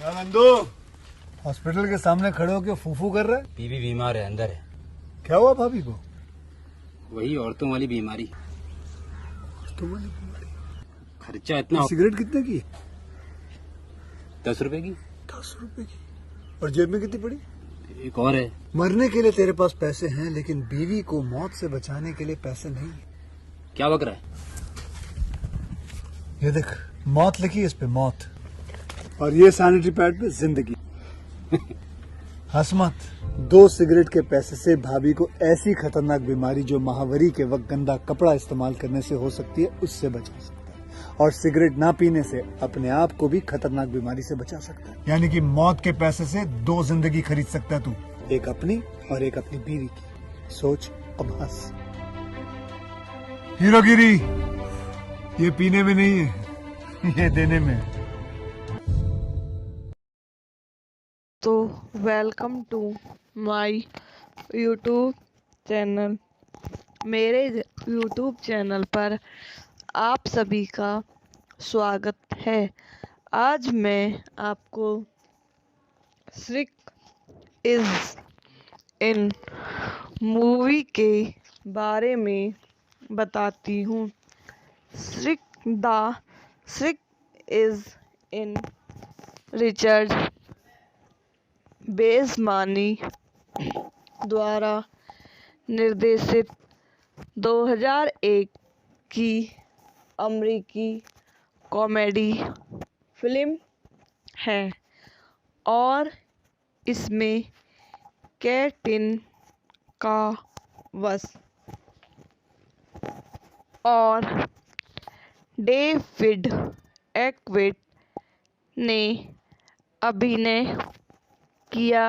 क्या नंदू हॉस्पिटल के सामने खड़े होकर फूफू कर रहा है? बीवी बीमार है, अंदर है। क्या हुआ भाभी को? वही औरतों वाली बीमारी। तुम्हारी बीमारी? खर्चा इतना। सिगरेट कितने की? 10 रुपए की। 10 रुपए की। और जेब में कितनी पड़ी? एक और है। मरने के लिए तेरे पास पैसे हैं, लेकिन बीवी को मौत से बचाने के लिए पैसे नहीं है। क्या बक रहा है? ये देख, मौत लिखी है इस पे, मौत। और ये सैनिटरी पैड पे जिंदगी। हंस मत। 2 सिगरेट के पैसे से भाभी को ऐसी खतरनाक बीमारी जो महावरी के वक्त गंदा कपड़ा इस्तेमाल करने से हो सकती है, उससे बचा सकता है। और सिगरेट ना पीने से अपने आप को भी खतरनाक बीमारी से बचा सकता है। यानी कि मौत के पैसे से 2 जिंदगी खरीद सकता है तू, एक अपनी और एक अपनी बीवी की। सोच, अब हंस। हीरोगिरी ये पीने में नहीं है, ये देने में है। तो welcome to my YouTube channel. मेरे यूट्यूब चैनल पर आप सभी का स्वागत है। आज मैं आपको श्रिक इज इन मूवी के बारे में बताती हूँ। श्रिक इज इन रिचर्ड बेसमानी द्वारा निर्देशित 2001 की अमेरिकी कॉमेडी फिल्म है और इसमें कैटिन कावस और डेविड एक्विट ने अभिनय किया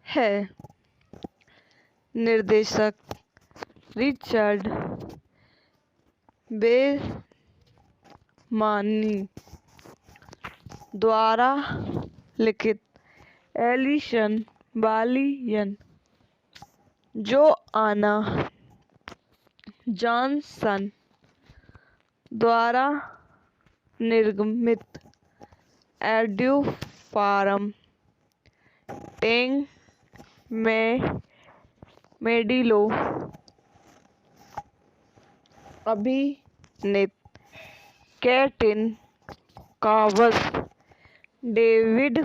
है। निर्देशक रिचर्ड बेसमानी द्वारा लिखित एलिसन बालियन, जोआना जॉनसन द्वारा निर्मित एड्यू फारम टेंग मेडिलो अभिनीत कैटिन कावस, David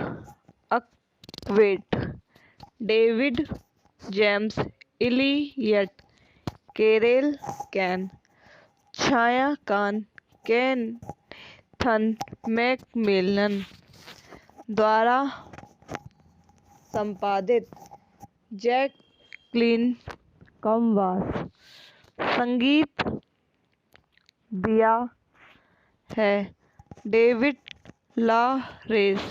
Arquette, David James Elliott, Carol Kane, छाया कान, केथन मैकमिलन द्वारा संपादित जैकलीन कमवास। संगीत दिया है डेविड लारेस,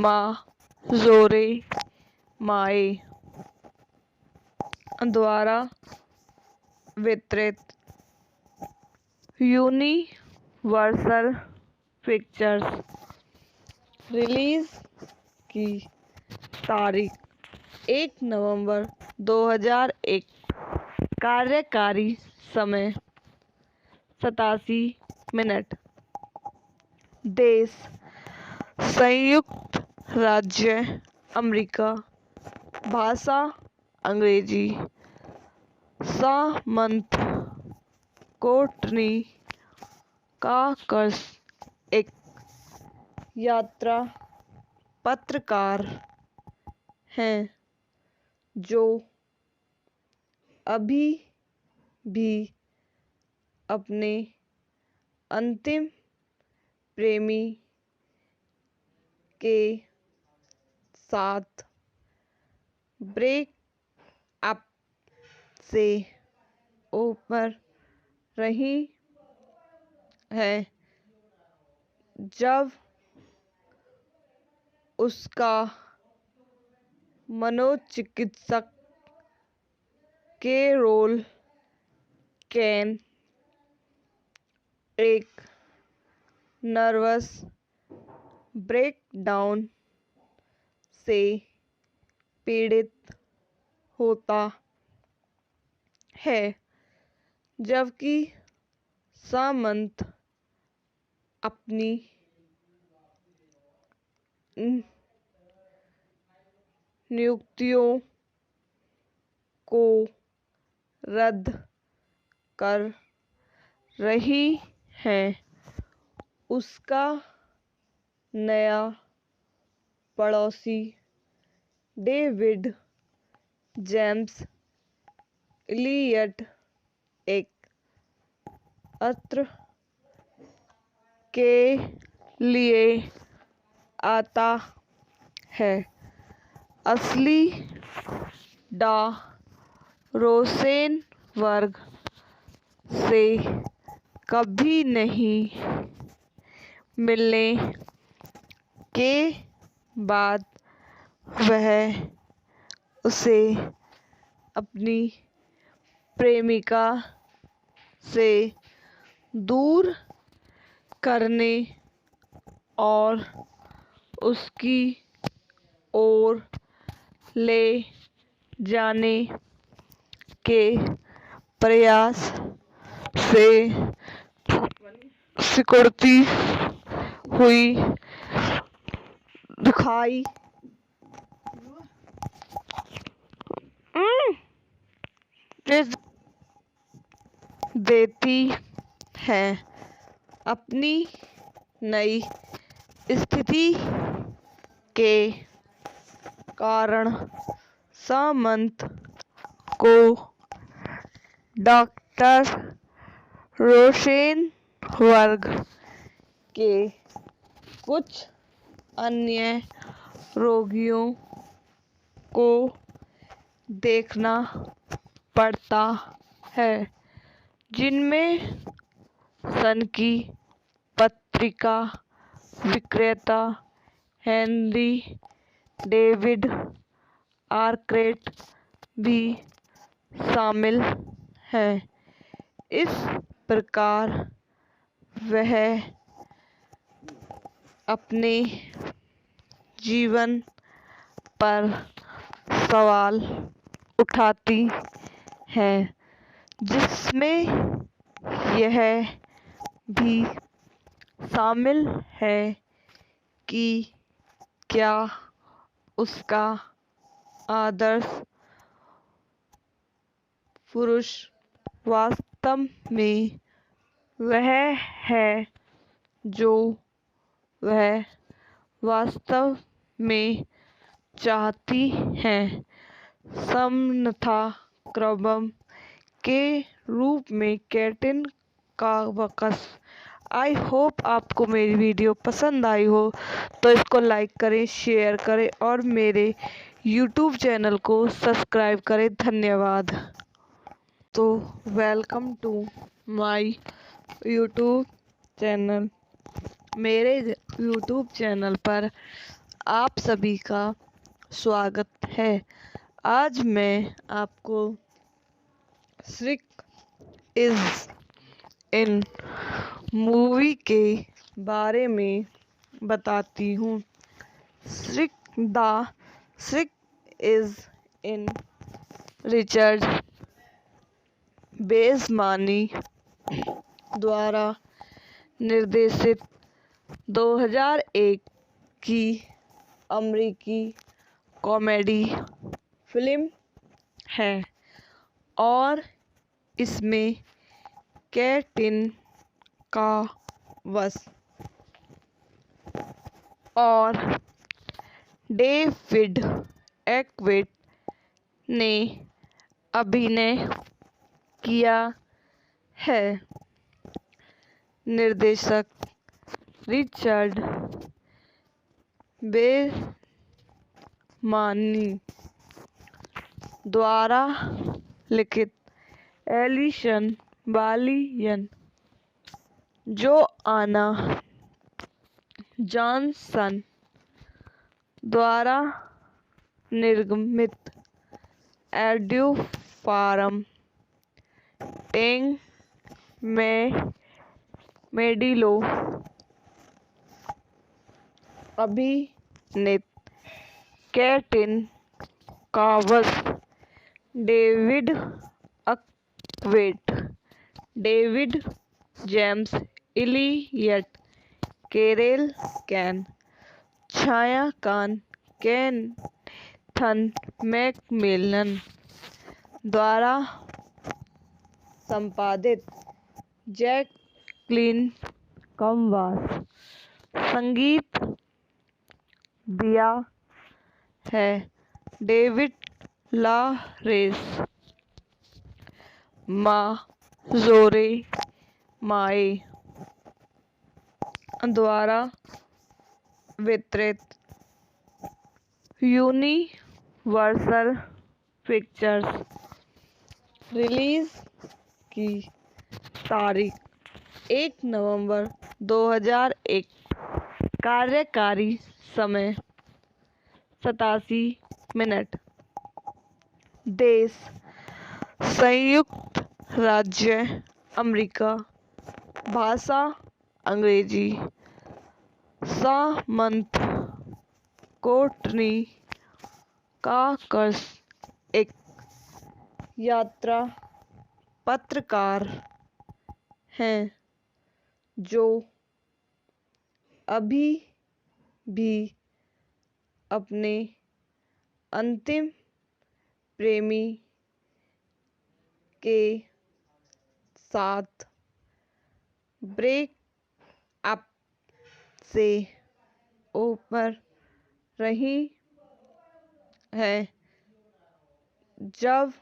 माजोरे माए द्वारा वितरित यूनिवर्सल पिक्चर्स। रिलीज की तारीख 1 नवंबर 2001। कार्यकारी समय 87 मिनट। देश संयुक्त राज्य अमेरिका। भाषा अंग्रेजी। सामंत कोर्टनी काकस एक यात्रा पत्रकार हैं जो अभी भी अपने अंतिम प्रेमी के साथ ब्रेक अप से ऊपर रही है जब उसका मनोचिकित्सक कैरोल कैन एक नर्वस ब्रेकडाउन से पीड़ित होता है, जबकि सामंत अपनी नियुक्तियों को रद्द कर रही है। उसका नया पड़ोसी डेविड जेम्स इलियट एक अत्र के लिए आता है। असली डा रोसेनबर्ग से कभी नहीं मिलने के बाद वह उसे अपनी प्रेमिका से दूर करने और उसकी ओर ले जाने के प्रयास से सिकुड़ती हुई दिखाई देती है। अपनी नई स्थिति के कारण सामंत को डॉक्टर रोसेनबर्ग के कुछ अन्य रोगियों को देखना पड़ता है, जिनमें सन की पत्रिका विक्रेता हेनरी डेविड आर्क्रेट भी शामिल हैं। इस प्रकार वह अपने जीवन पर सवाल उठाती हैं, जिसमें यह भी शामिल है कि क्या उसका आदर्श पुरुष वास्तव में वह है जो वह वास्तव में चाहती है। समन्वय क्रम के रूप में कैटिन का वक्स। आई होप आपको मेरी वीडियो पसंद आई हो तो इसको लाइक करें, शेयर करें और मेरे यूट्यूब चैनल को सब्सक्राइब करें। धन्यवाद। तो welcome to my YouTube channel. मेरे यूट्यूब चैनल पर आप सभी का स्वागत है। आज मैं आपको श्रिक इज इन मूवी के बारे में बताती हूँ। श्रिक इज इन रिचर्ड बेसमानी द्वारा निर्देशित 2001 की अमेरिकी कॉमेडी फिल्म है और इसमें कैटिन कावस और डेविड आर्क्रेट ने अभिनय किया है। निर्देशक रिचर्ड बेसमानी द्वारा लिखित एलिसन बालियन, जोआना जॉनसन द्वारा निर्मित एड्यू फारम टेंग मेडिलो अभिनीत कैटिन कावस, David Arquette, David James Elliott, Carol Kane. छायांकन केथन मैकमिलन द्वारा संपादित। जैकलीन कमवास। संगीत दिया है डेविड लॉरेंस। माजोरे माए द्वारा वितरित। Universal pictures. रिलीज की तारीख 1 नवंबर 2001। कार्यकारी समय 87 मिनट। देश संयुक्त राज्य अमेरिका। भाषा अंग्रेजी। सामंत कोर्टनी कॉकस एक यात्रा पत्रकार हैं जो अभी भी अपने अंतिम प्रेमी के साथ ब्रेक अप से ऊपर रही है जब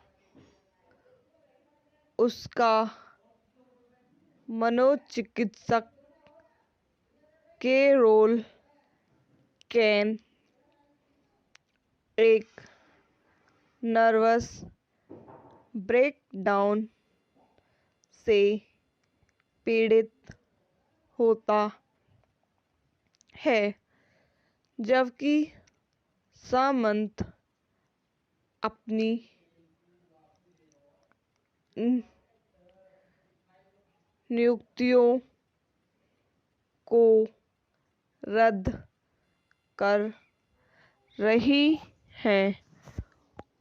उसका मनोचिकित्सक कैरोल कैन एक नर्वस ब्रेकडाउन से पीड़ित होता है, जबकि सामंत अपनी नियुक्तियों को रद्द कर रही है।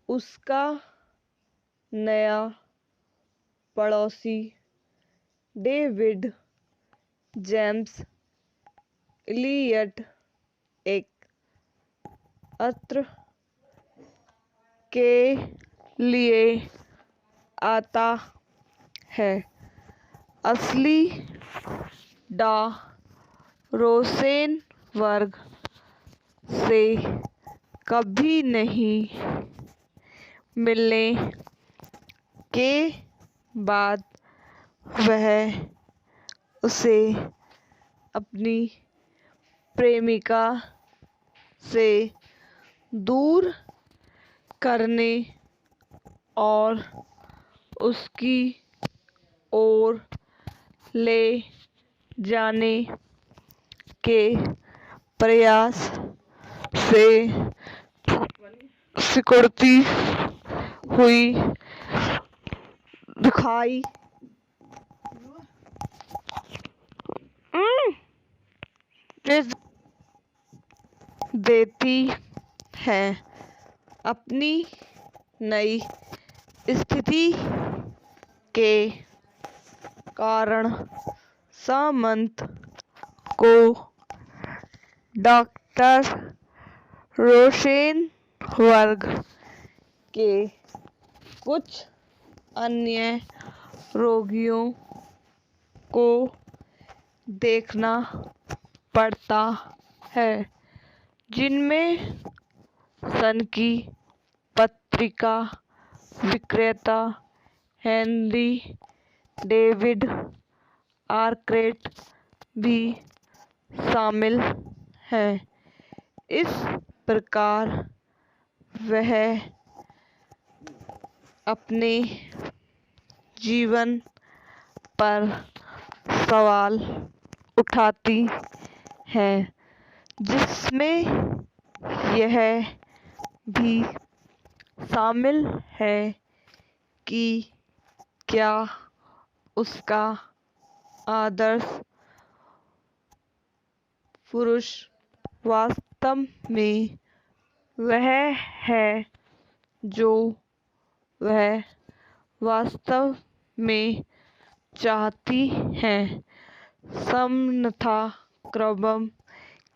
उसका नया पड़ोसी डेविड जेम्स इलियट एक अत्र के लिए आता है। असली डा रोसेनबर्ग से कभी नहीं मिलने के बाद वह उसे अपनी प्रेमिका से दूर करने और उसकी ओर ले जाने के प्रयास से सिकुड़ती हुई दिखाई देती है। अपनी नई स्थिति के कारण सामंत को डॉक्टर रोसेनबर्ग के कुछ अन्य रोगियों को देखना पड़ता है, जिनमें सन की पत्रिका विक्रेता हेनरी डेविड आर्क्रेट भी शामिल हैं। इस प्रकार वह अपने जीवन पर सवाल उठाती है, जिसमें यह भी शामिल है कि क्या उसका आदर्श पुरुष वास्तव में वह है जो वह वास्तव में चाहती है। समता क्रम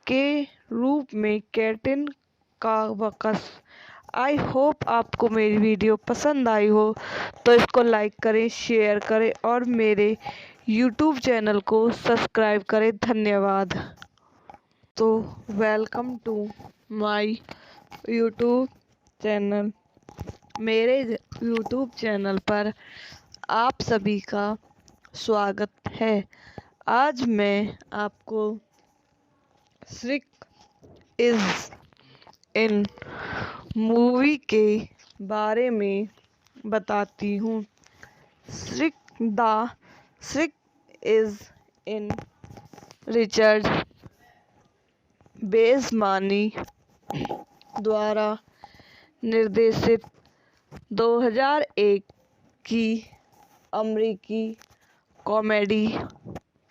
के रूप में कैटिन का वकस। आई होप आपको मेरी वीडियो पसंद आई हो तो इसको लाइक करें, शेयर करें और मेरे यूट्यूब चैनल को सब्सक्राइब करें। धन्यवाद। तो welcome to my YouTube channel. मेरे यूट्यूब चैनल पर आप सभी का स्वागत है। आज मैं आपको श्रिक इज इन मूवी के बारे में बताती हूँ। श्रिक इज इन रिचर्ड बेसमानी द्वारा निर्देशित 2001 की अमेरिकी कॉमेडी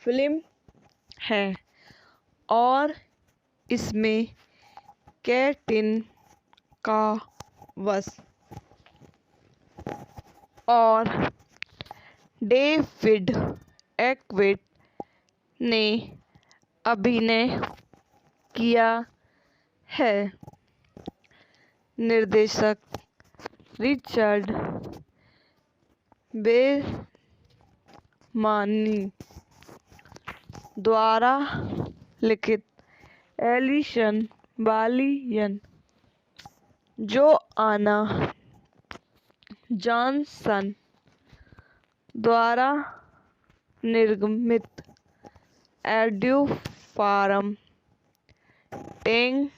फिल्म है और इसमें कैटिन का वस और डेविड एक्विट ने अभिनय किया है। निर्देशक रिचर्ड बेसमानी द्वारा लिखित एलिसन बालियन, जोआना जॉनसन द्वारा निर्मित एड्यू फारम टेंग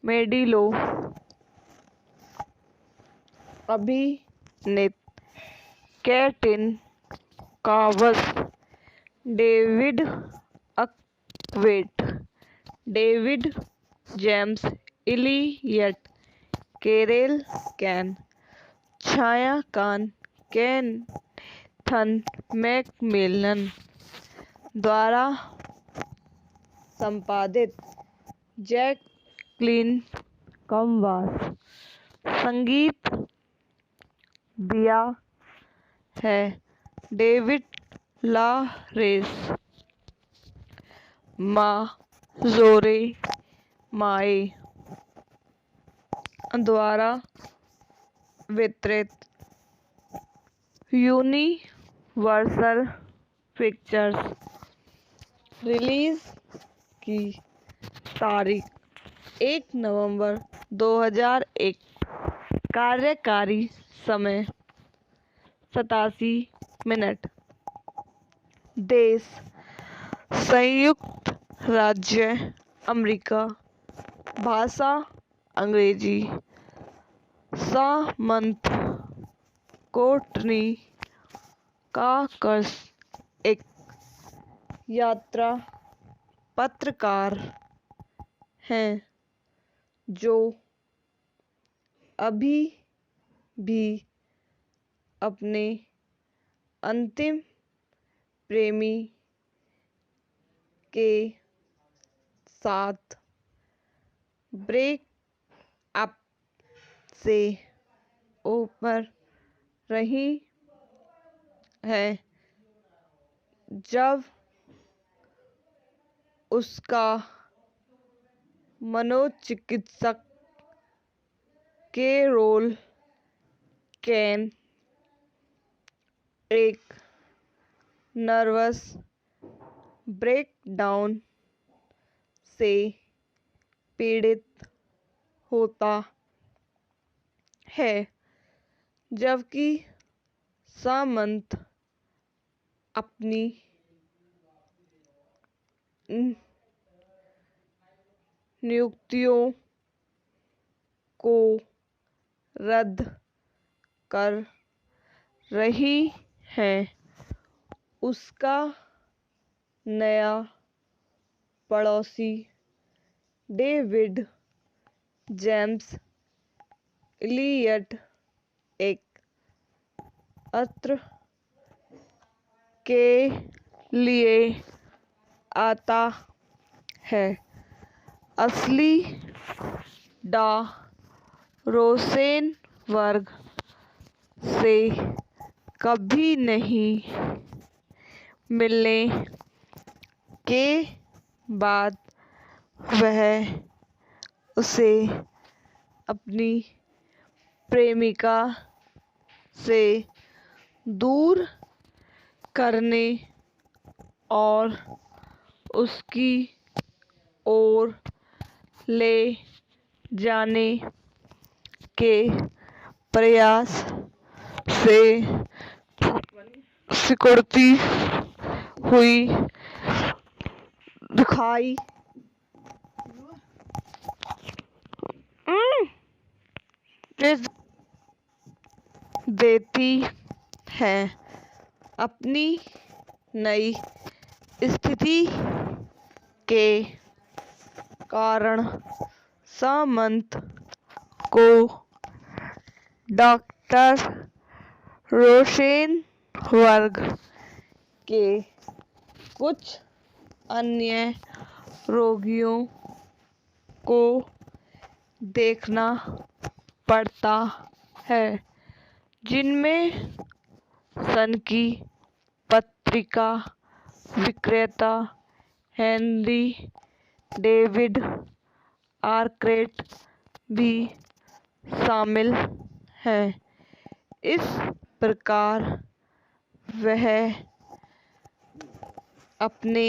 मेडिलो अभिनीत कैटिन का वस David Arquette, David James Elliott, Carol Kane, छाया केनेथन मैकमिलन द्वारा संपादित जैकलीन कमवास। संगीत दिया है डेविड लॉरेंस। माजोरे माए द्वारा वितरित यूनिवर्सल पिक्चर्स। रिलीज की तारीख 1 नवंबर 2001। कार्यकारी समय 87 मिनट। देश संयुक्त राज्य अमेरिका। भाषा अंग्रेजी। सामंत कोर्टनी कॉकस एक यात्रा पत्रकार हैं जो अभी भी अपने अंतिम प्रेमी के साथ ब्रेक अप से ऊपर रही है जब उसका मनोचिकित्सक कैरोल कैन एक नर्वस ब्रेकडाउन से पीड़ित होता है, जबकि सामंत अपनी नियुक्तियों को रद्द कर रही है। उसका नया पड़ोसी डेविड जेम्स इलियट एक अत्र के लिए आता है। असली डा रोसेनबर्ग से कभी नहीं मिलने के बाद वह उसे अपनी प्रेमिका से दूर करने और उसकी ओर ले जाने के प्रयास से सिकुड़ती हुई दिखाई देती है। अपनी नई स्थिति के कारण सामंत को डॉक्टर रोशेनबर्ग के कुछ अन्य रोगियों को देखना पड़ता है, जिनमें सन की पत्रिका विक्रेता हेनरी डेविड आर्क्रेट भी शामिल हैं। इस प्रकार वह अपने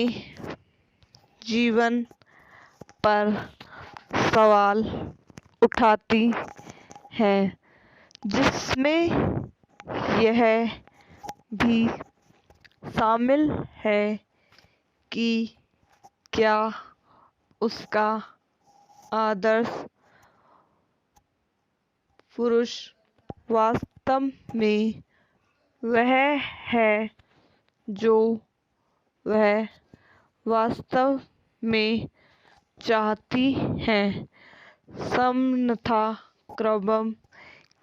जीवन पर सवाल उठाती हैं, जिसमें यह भी शामिल है कि क्या उसका आदर्श पुरुष वास्तव में वह है जो वह वास्तव में चाहती है, समन्वय क्रम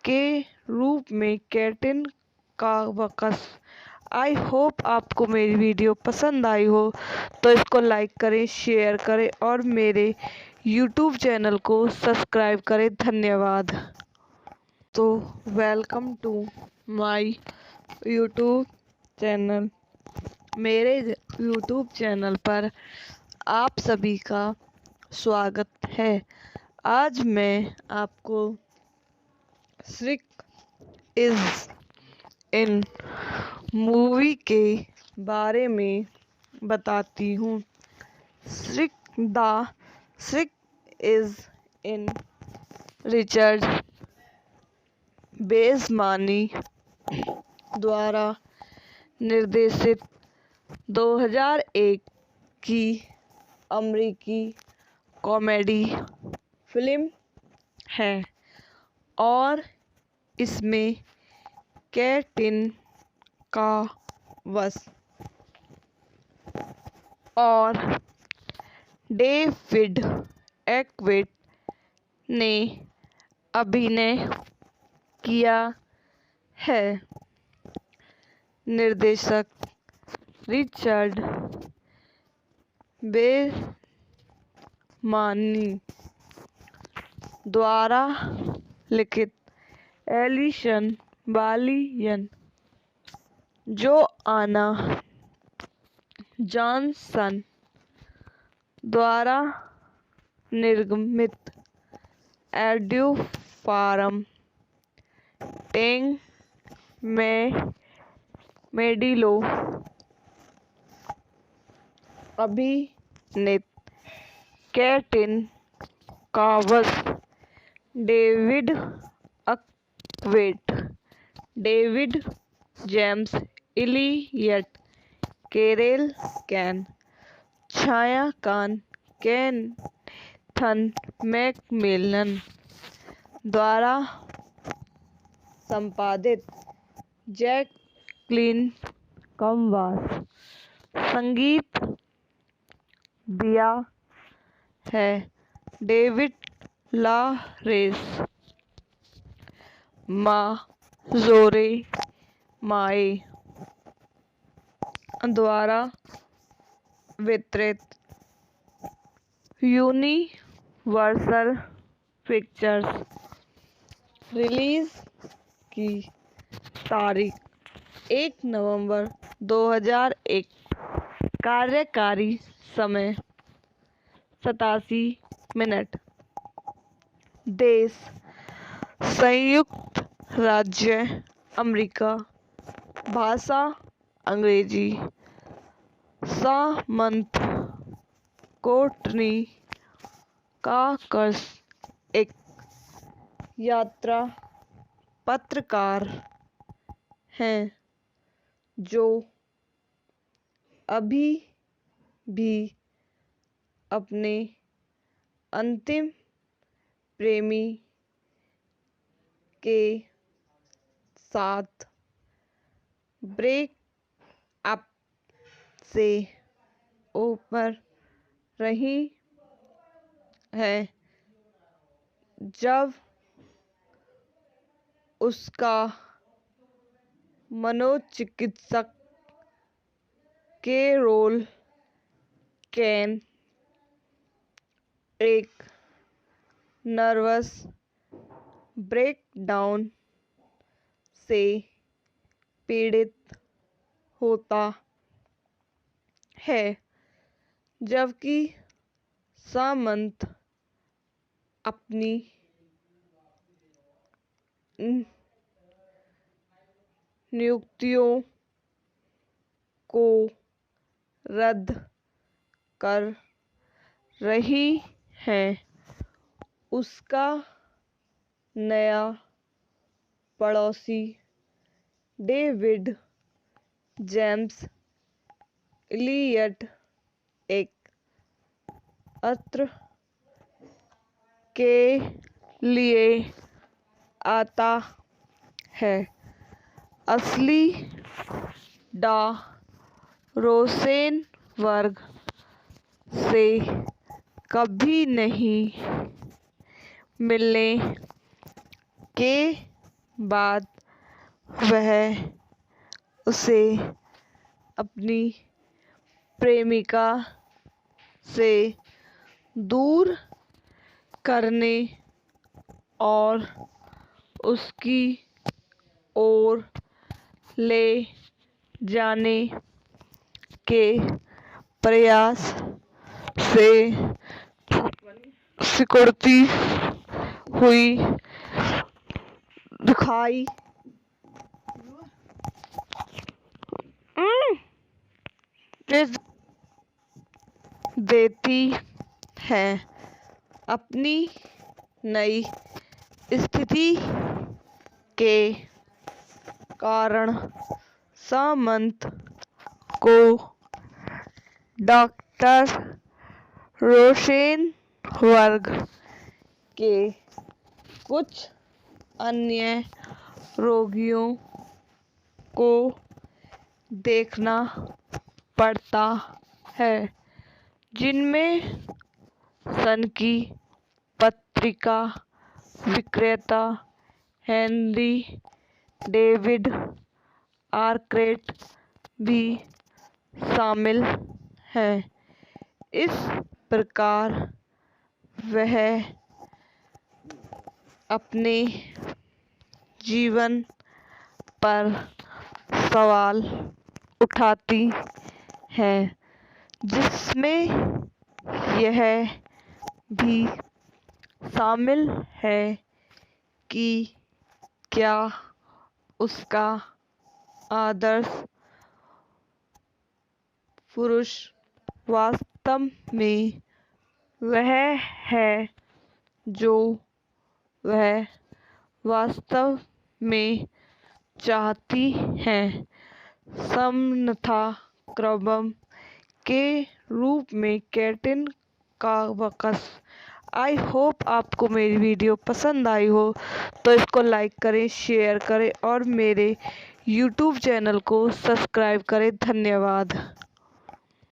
के रूप में कैटिन का वक्स। आई होप आपको मेरी वीडियो पसंद आई हो तो इसको लाइक करें, शेयर करें और मेरे यूट्यूब चैनल को सब्सक्राइब करें। धन्यवाद। तो welcome to my YouTube channel. मेरे यूट्यूब चैनल पर आप सभी का स्वागत है। आज मैं आपको श्रिक इज इन मूवी के बारे में बताती हूँ। श्रिक इज इन रिचर्ड बेसमानी द्वारा निर्देशित 2001 की अमेरिकी कॉमेडी फिल्म है और इसमें कैटिन का वस और डेविड आर्क्रेट ने अभिनय किया है। निर्देशक रिचर्ड बेसमानी द्वारा लिखित एलिसन बालियन, जोआना जॉनसन द्वारा निर्मित एड्यू फार्म टेंग मेडिलो अभिनीत कैटिन का वस David Arquette, David James Elliott, Carol Kane, छायांकन केथन मैकमिलन द्वारा संपादित जैकलीन कमवास। संगीत दिया है डेविड लॉरेंस, माजोरे माए द्वारा वितरित यूनिवर्सल पिक्चर्स। रिलीज की तारीख 1 नवंबर 2001। कार्यकारी समय मिनट। देश संयुक्त राज्य अमेरिका। भाषा अंग्रेजी। सामंत कोटनी काकस एक यात्रा पत्रकार हैं जो अभी भी अपने अंतिम प्रेमी के साथ ब्रेक अप से ऊपर रही है जब उसका मनोचिकित्सक कैरोल कैन एक नर्वस ब्रेकडाउन से पीड़ित होता है, जबकि सामंत अपनी नियुक्तियों को रद्द कर रही है। उसका नया पड़ोसी डेविड जेम्स इलियट एक अत्र के लिए आता है। असली डा रोसेनबर्ग से कभी नहीं मिलने के बाद वह उसे अपनी प्रेमिका से दूर करने और उसकी ओर ले जाने के प्रयास से सिकुड़ती हुई दिखाई देती है। अपनी नई स्थिति के कारण सामंत को डॉक्टर रोसेनबर्ग के कुछ अन्य रोगियों को देखना पड़ता है, जिनमें सनकी पत्रिका विक्रेता हेनरी डेविड आर्क्रेट भी शामिल है। इस प्रकार वह अपने जीवन पर सवाल उठाती है, जिसमें यह भी शामिल है कि क्या उसका आदर्श पुरुष वास्तव में वह है जो वह वास्तव में चाहती है। समन्वता क्रम के रूप में कैटिन कावकस। आई होप आपको मेरी वीडियो पसंद आई हो तो इसको लाइक करें, शेयर करें और मेरे यूट्यूब चैनल को सब्सक्राइब करें। धन्यवाद।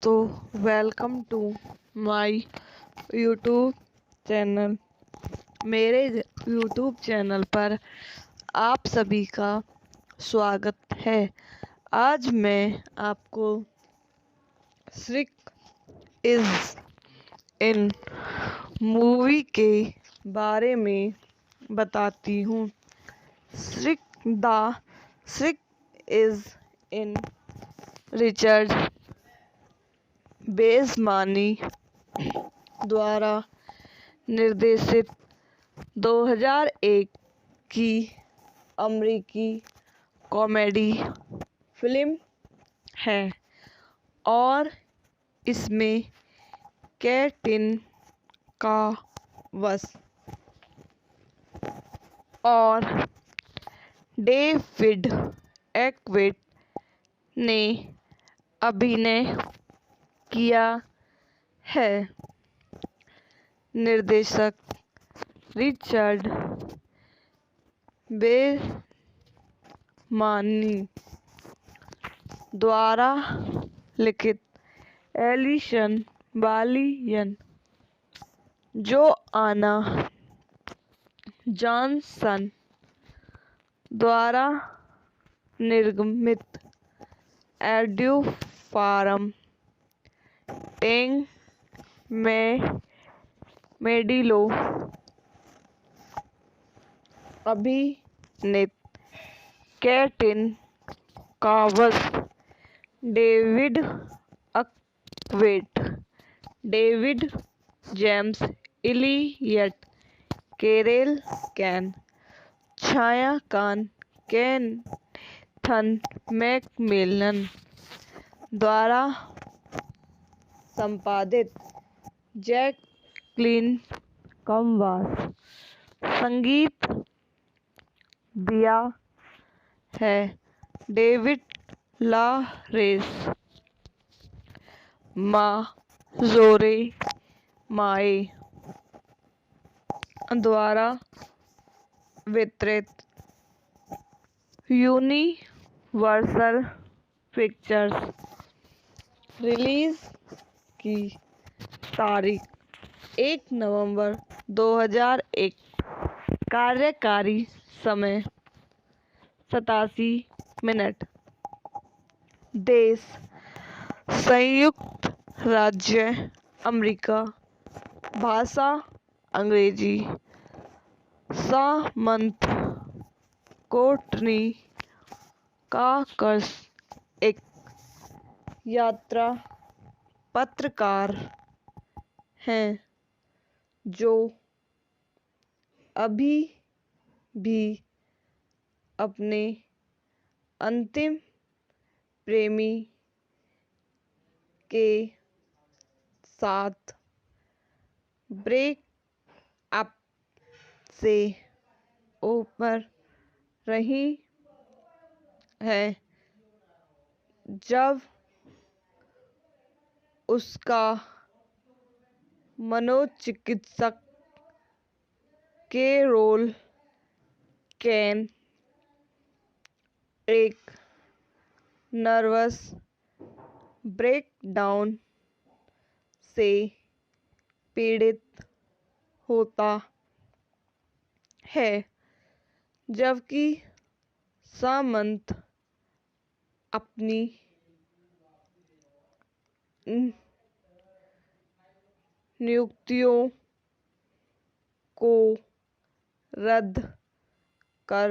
तो welcome to my YouTube channel. मेरे यूट्यूब चैनल पर आप सभी का स्वागत है। आज मैं आपको श्रिक इज इन मूवी के बारे में बताती हूँ। श्रिक इज इन रिचर्ड बेसमानी द्वारा निर्देशित 2001 की अमेरिकी कॉमेडी फिल्म है और इसमें कैटिन कावस और डेविड एक्विट ने अभिनय किया है। निर्देशक रिचर्ड बेमानी द्वारा लिखित एलिसन बालियन जोआना जॉनसन द्वारा निर्मित एड्यू फारम टेंग मेडिलो अभिनीत कैटिन कावस David Arquette David James Elliott Carol Kane छायाकांत केथन मैकमिलन द्वारा संपादित जैकलीन कमवास संगीत दिया है डेविड लारेस माजोरे माए द्वारा वितरित यूनिवर्सल पिक्चर्स रिलीज की तारीख 1 नवंबर 2001 कार्यकारी समय 87 मिनट देश संयुक्त राज्य अमेरिका भाषा अंग्रेजी सामंत कोर्टनी काकस एक यात्रा पत्रकार हैं जो अभी भी अपने अंतिम प्रेमी के साथ ब्रेक अप से ऊपर रही है जब उसका मनोचिकित्सक कैरोल कैन एक नर्वस ब्रेकडाउन से पीड़ित होता है जबकि सामंत अपनी नियुक्तियों को रद्द कर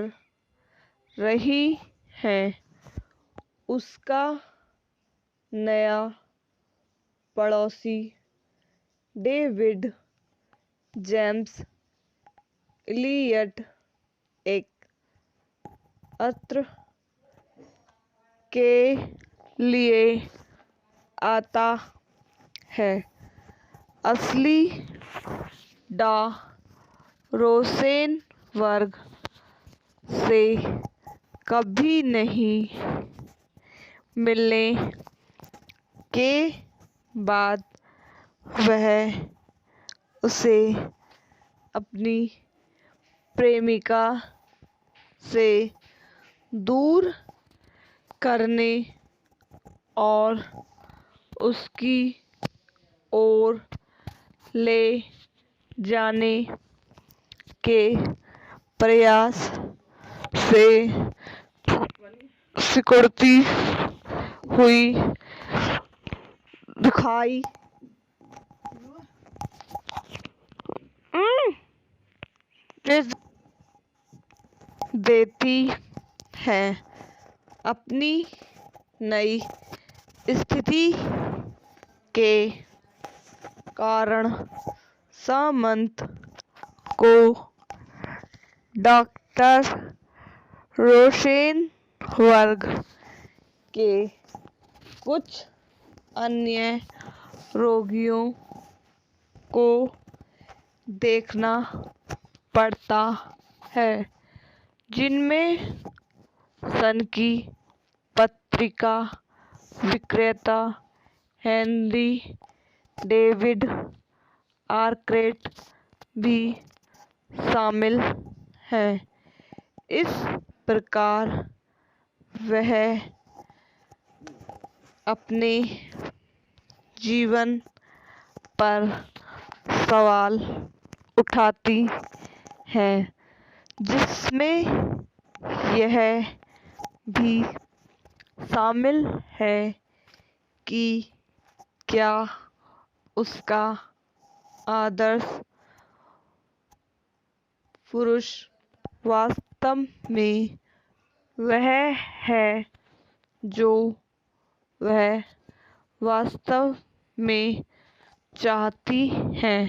रही है। उसका नया पड़ोसी डेविड जेम्स इलियट एक अत्र के लिए आता है। असली डा रोसेनबर्ग से कभी नहीं मिलने के बाद वह उसे अपनी प्रेमिका से दूर करने और उसकी ओर ले जाने के प्रयास से सिकुड़ती हुई दिखाई देती है। अपनी नई स्थिति के कारण सामंत को डॉक्टर रोसेनबर्ग के कुछ अन्य रोगियों को देखना पड़ता है, जिनमें सन की पत्रिका विक्रेता हेनरी डेविड आर्क्राइट भी शामिल हैं। इस प्रकार वह अपने जीवन पर सवाल उठाती हैं, जिसमें यह भी शामिल है कि क्या उसका आदर्श पुरुष वास्तव में वह है जो वह वास्तव में चाहती है।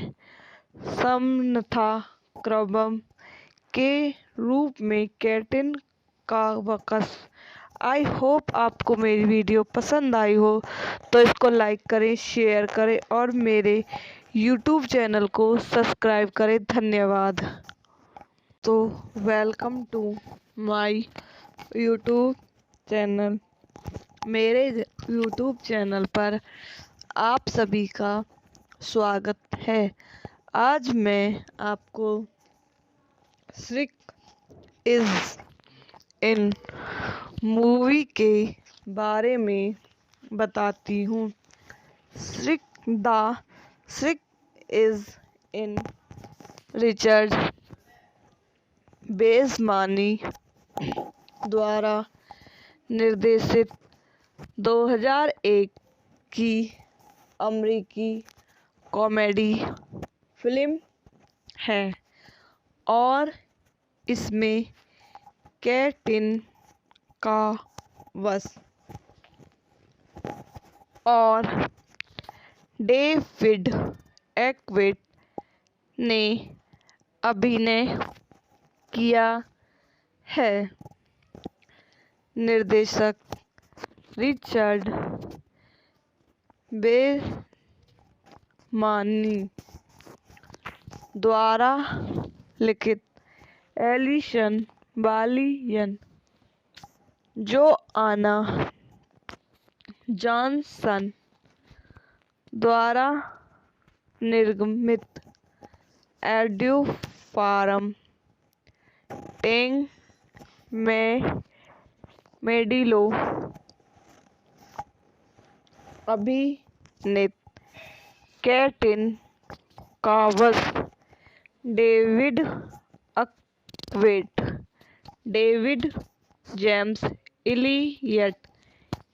समन्वय क्रम के रूप में कैटिन का वक्स। आई होप आपको मेरी वीडियो पसंद आई हो तो इसको लाइक करें, शेयर करें और मेरे यूट्यूब चैनल को सब्सक्राइब करें। धन्यवाद। तो welcome to my YouTube channel. मेरे यूट्यूब चैनल पर आप सभी का स्वागत है। आज मैं आपको श्रिक इज इन मूवी के बारे में बताती हूँ। श्रिक इज इन रिचर्ड बेसमानी द्वारा निर्देशित 2001 की अमेरिकी कॉमेडी फिल्म है और इसमें कैटिन कावस और डेविड आर्क्राइट ने अभिनय किया है। निर्देशक रिचर्ड बेसमानी द्वारा लिखित एलिसन बालियन, जोआना जॉनसन द्वारा निर्मित एड्यू फार्म टेंग मेडिलो अभिनीत कैटिन कावस, David Arquette, David James Elliott,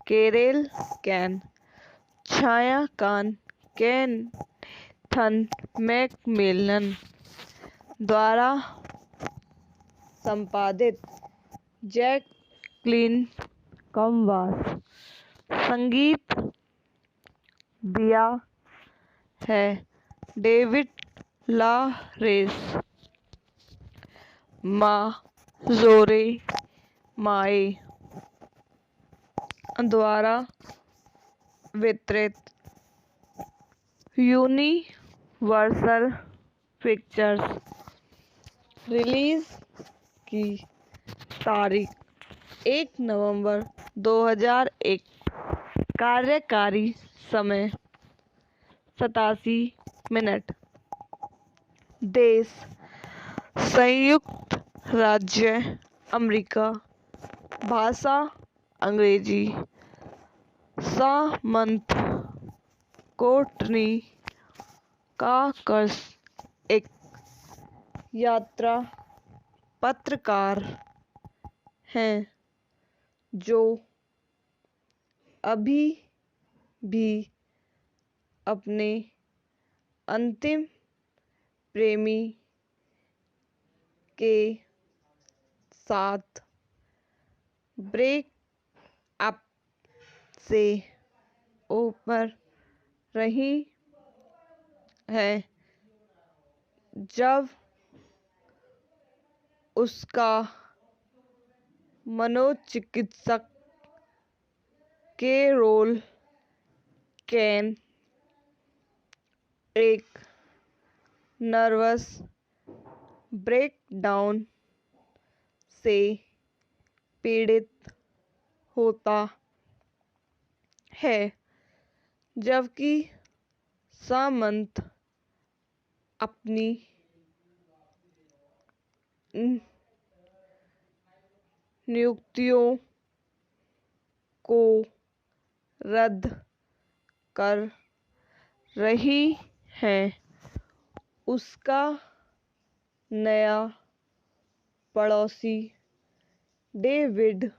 Carol Kane, छायांकन केनेथ मैकमिलन द्वारा संपादित जैकलीन कावस। संगीत दिया है डेविड लॉरेंस। माजोरे माए द्वारा वितरित यूनिवर्सल पिक्चर्स। रिलीज की तारीख 1 नवंबर 2001। कार्यकारी समय 87 मिनट। देश संयुक्त राज्य अमेरिका। भाषा अंग्रेजी। सामंत कोर्टनी कॉक्स एक यात्रा पत्रकार हैं जो अभी भी अपने अंतिम प्रेमी के साथ ब्रेक अप से ऊपर रही है जब उसका मनोचिकित्सक के रोल कैन एक नर्वस ब्रेकडाउन से पीड़ित होता है, जबकि सामंत अपनी नियुक्तियों को रद्द कर रही है। उसका नया पड़ोसी डेविड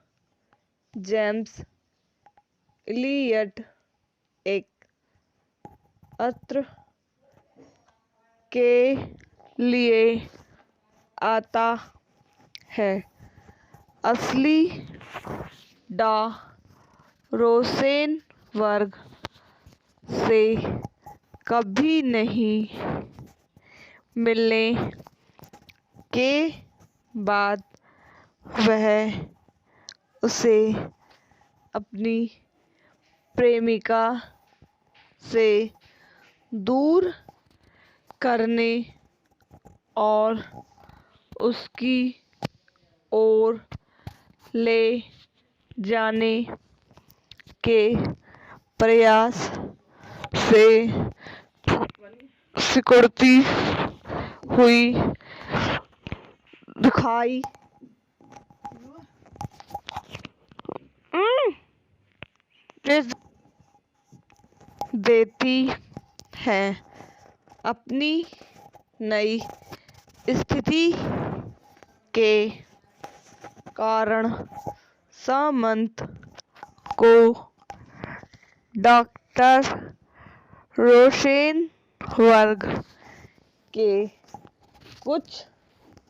जेम्स इलियट एक अत्र के लिए आता है। असली डा रोसेनबर्ग से कभी नहीं मिलने के बाद वह उसे अपनी प्रेमिका से दूर करने और उसकी ओर ले जाने के प्रयास से सिकुड़ती हुई दिखाई देती है। अपनी नई स्थिति के कारण सामंत को डॉक्टर रोसेनबर्ग के कुछ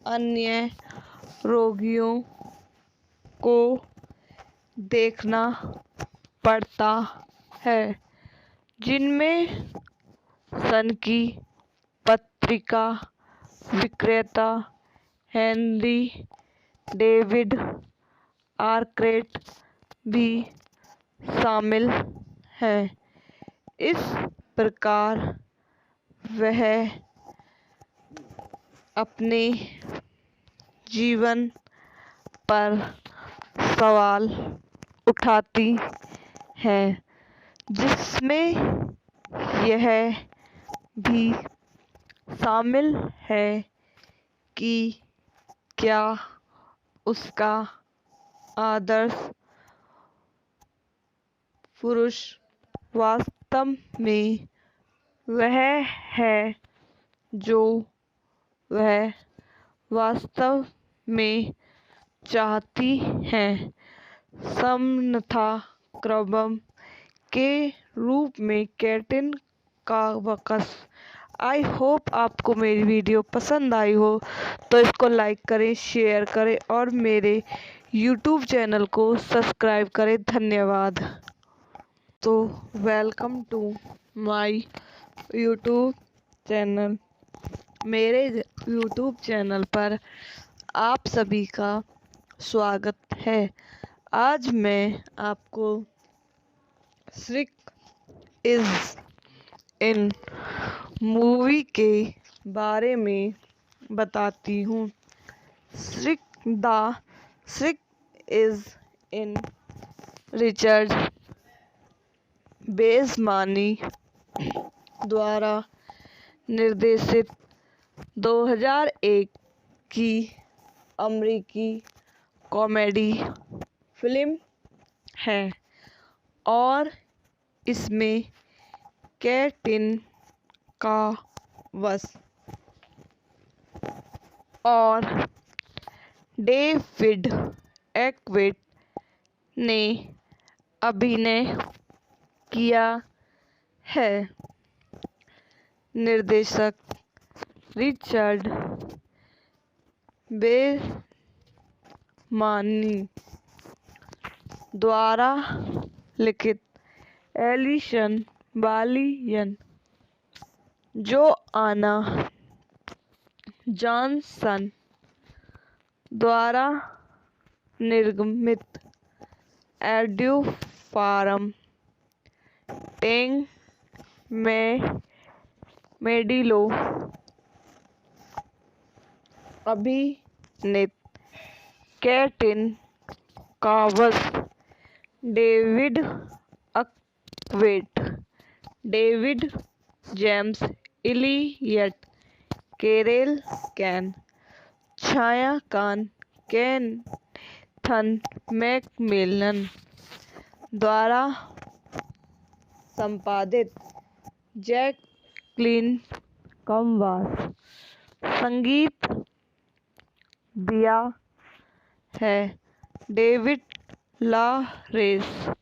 अन्य रोगियों को देखना पड़ता है, जिनमें सन की पत्रिका विक्रेता हेनरी डेविड आर्क्रेट भी शामिल है। इस प्रकार वह अपने जीवन पर सवाल उठाती है, जिसमें यह भी शामिल है कि क्या उसका आदर्श पुरुष वास्तव में वह है जो वह वास्तव में चाहती है। समन्था क्रम के रूप में कैटिन का वक्स। आई होप आपको मेरी वीडियो पसंद आई हो तो इसको लाइक करें, शेयर करें और मेरे यूट्यूब चैनल को सब्सक्राइब करें। धन्यवाद। तो welcome to my YouTube channel. मेरे यूट्यूब चैनल पर आप सभी का स्वागत है। आज मैं आपको श्रिक इज इन मूवी के बारे में बताती हूँ। श्रिक इज इन रिचर्ड बेसमानी द्वारा निर्देशित 2001 की अमेरिकी कॉमेडी फिल्म है और इसमें कैटिन का वस और डेविड आर्क्रेट ने अभिनय किया है। निर्देशक रिचर्ड बेसमानी द्वारा लिखित एलिसन बालियन जो आना जॉनसन द्वारा निर्मित एड्यू फार्म टेंग में मेडिलो अभिनीत कैटिन कावस David Arquette David James Elliott Carol Kane छाया कान केथन मैकमिलन द्वारा संपादित जैकलिन कमवास संगीत दिया है डेविड लारेस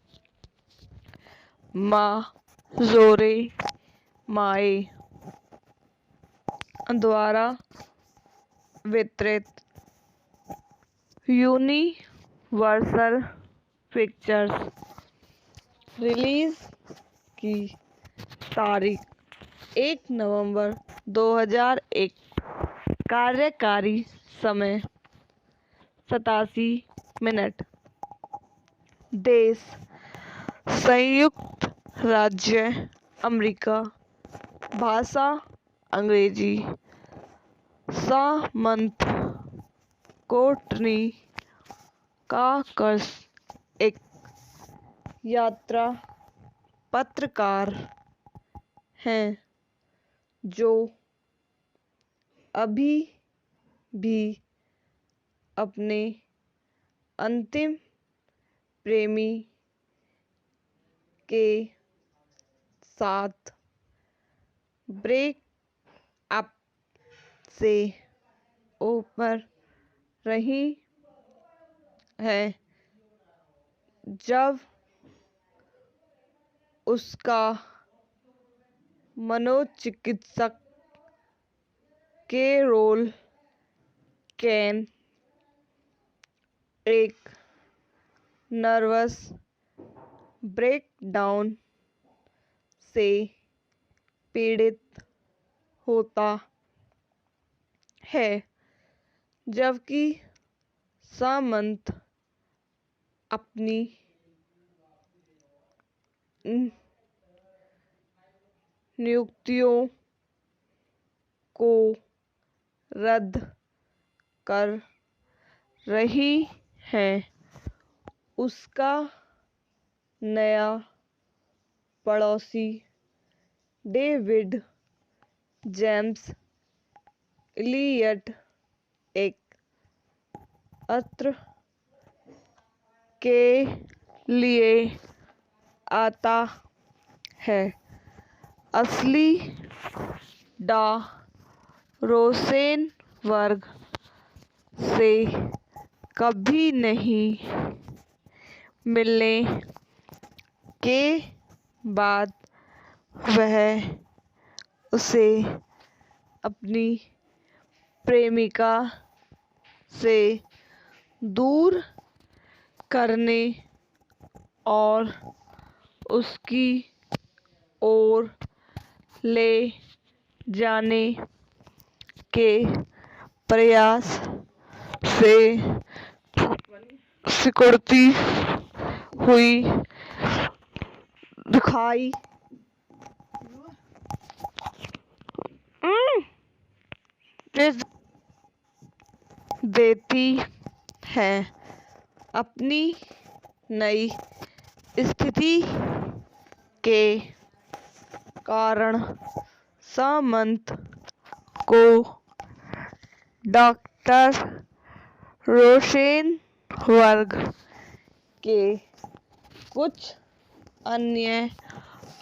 माजोरे माए द्वारा वितरित यूनिवर्सल पिक्चर्स रिलीज की तारीख 1 नवंबर 2001 कार्यकारी समय 87 मिनट देश संयुक्त राज्य अमेरिका भाषा अंग्रेजी सामंत कोटनी काकस एक यात्रा पत्रकार हैं जो अभी भी अपने अंतिम प्रेमी के साथ ब्रेक अप से ऊपर रही है जब उसका मनोचिकित्सक कैरोल कैन एक नर्वस ब्रेकडाउन से पीड़ित होता है जबकि सामंत अपनी नियुक्तियों को रद्द कर रही है उसका नया पड़ोसी डेविड जेम्स इलियट एक अत्र के लिए आता है असली डा रोसेनबर्ग से कभी नहीं मिलने के बाद वह उसे अपनी प्रेमिका से दूर करने और उसकी ओर ले जाने के प्रयास से सिकुड़ती हुई दिखाई देती है अपनी नई स्थिति के कारण सामंत को डॉक्टर रोसेनबर्ग के कुछ अन्य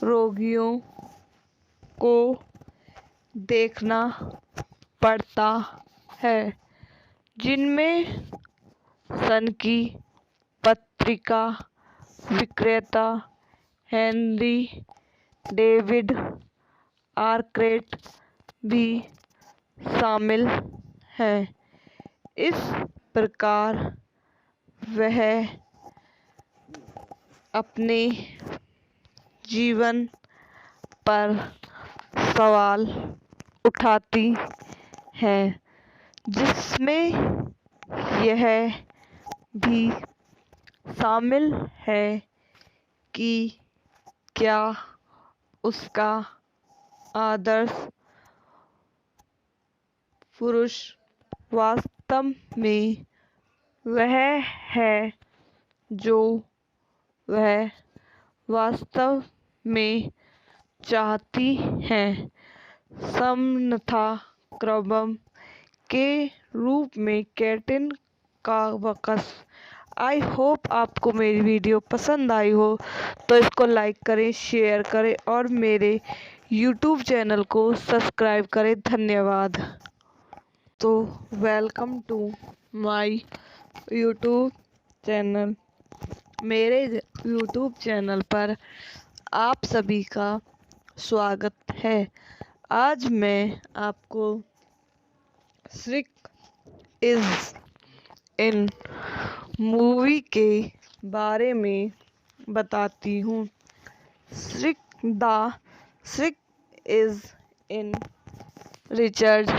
रोगियों को देखना पड़ता है जिनमें सन की पत्रिका विक्रेता हेनरी डेविड आर्क्रेट भी शामिल हैं इस प्रकार वह अपने जीवन पर सवाल उठाती हैं, जिसमें यह भी शामिल है कि क्या उसका आदर्श पुरुष वास्तव में वह है जो वह वास्तव में चाहती हैं। समन्वय क्रम के रूप में कैटरीन का वक्स। आई होप आपको मेरी वीडियो पसंद आई हो तो इसको लाइक करें, शेयर करें और मेरे यूट्यूब चैनल को सब्सक्राइब करें। धन्यवाद। तो welcome to my YouTube channel. मेरे यूट्यूब चैनल पर आप सभी का स्वागत है। आज मैं आपको श्रिक इज इन मूवी के बारे में बताती हूँ। श्रिक इज इन रिचर्ड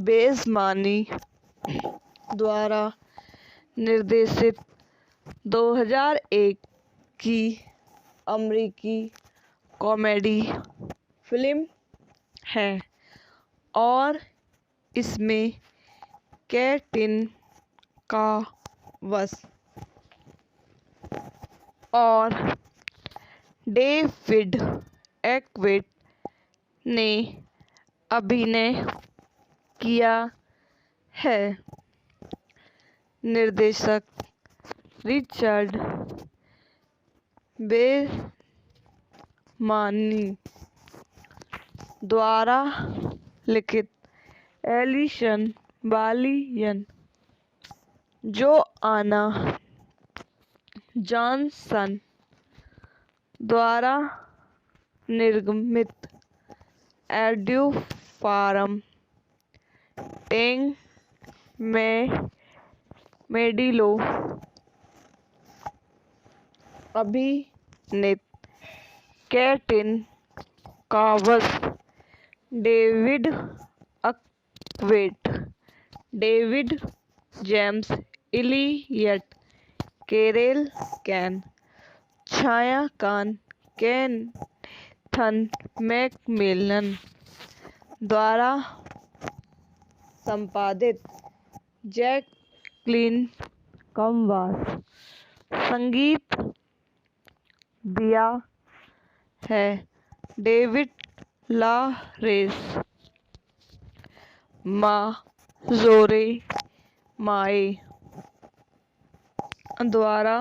बेसमानी द्वारा निर्देशित 2001 की अमेरिकी कॉमेडी फिल्म है और इसमें कैटरीन कावस और डेविड एयरवुड ने अभिनय किया है। निर्देशक रिचर्ड बेसमानी द्वारा लिखित एलिसन बालियन, जोआना जॉनसन द्वारा निर्मित एड्यू फारम टेंग मेडिलो अभिनीत कैटरीन कावस, डेविड एयरवुड, David James Elliott, Carol Kane, छाया खान, केनेथ मैकमिलन द्वारा संपादित जैकलीन कावस। संगीत दिया है डेविड लॉरेंस। माजोरे माए द्वारा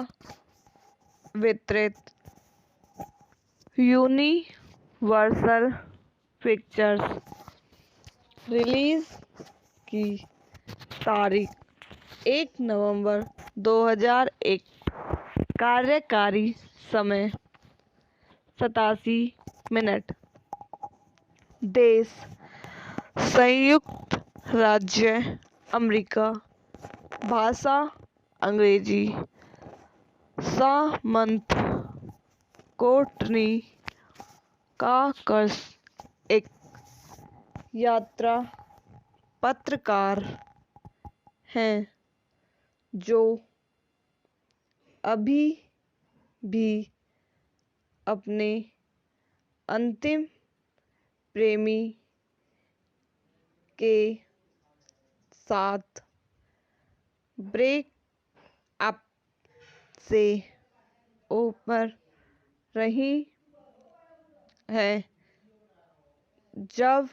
वितरित यूनिवर्सल पिक्चर्स। रिलीज की तारीख 1 नवंबर 2001। कार्यकारी समय 87 मिनट। देश संयुक्त राज्य अमेरिका। भाषा अंग्रेजी। सामंत कोर्टनी कॉकस एक यात्रा पत्रकार हैं जो अभी भी अपने अंतिम प्रेमी के साथ ब्रेक अप से ऊपर रही है जब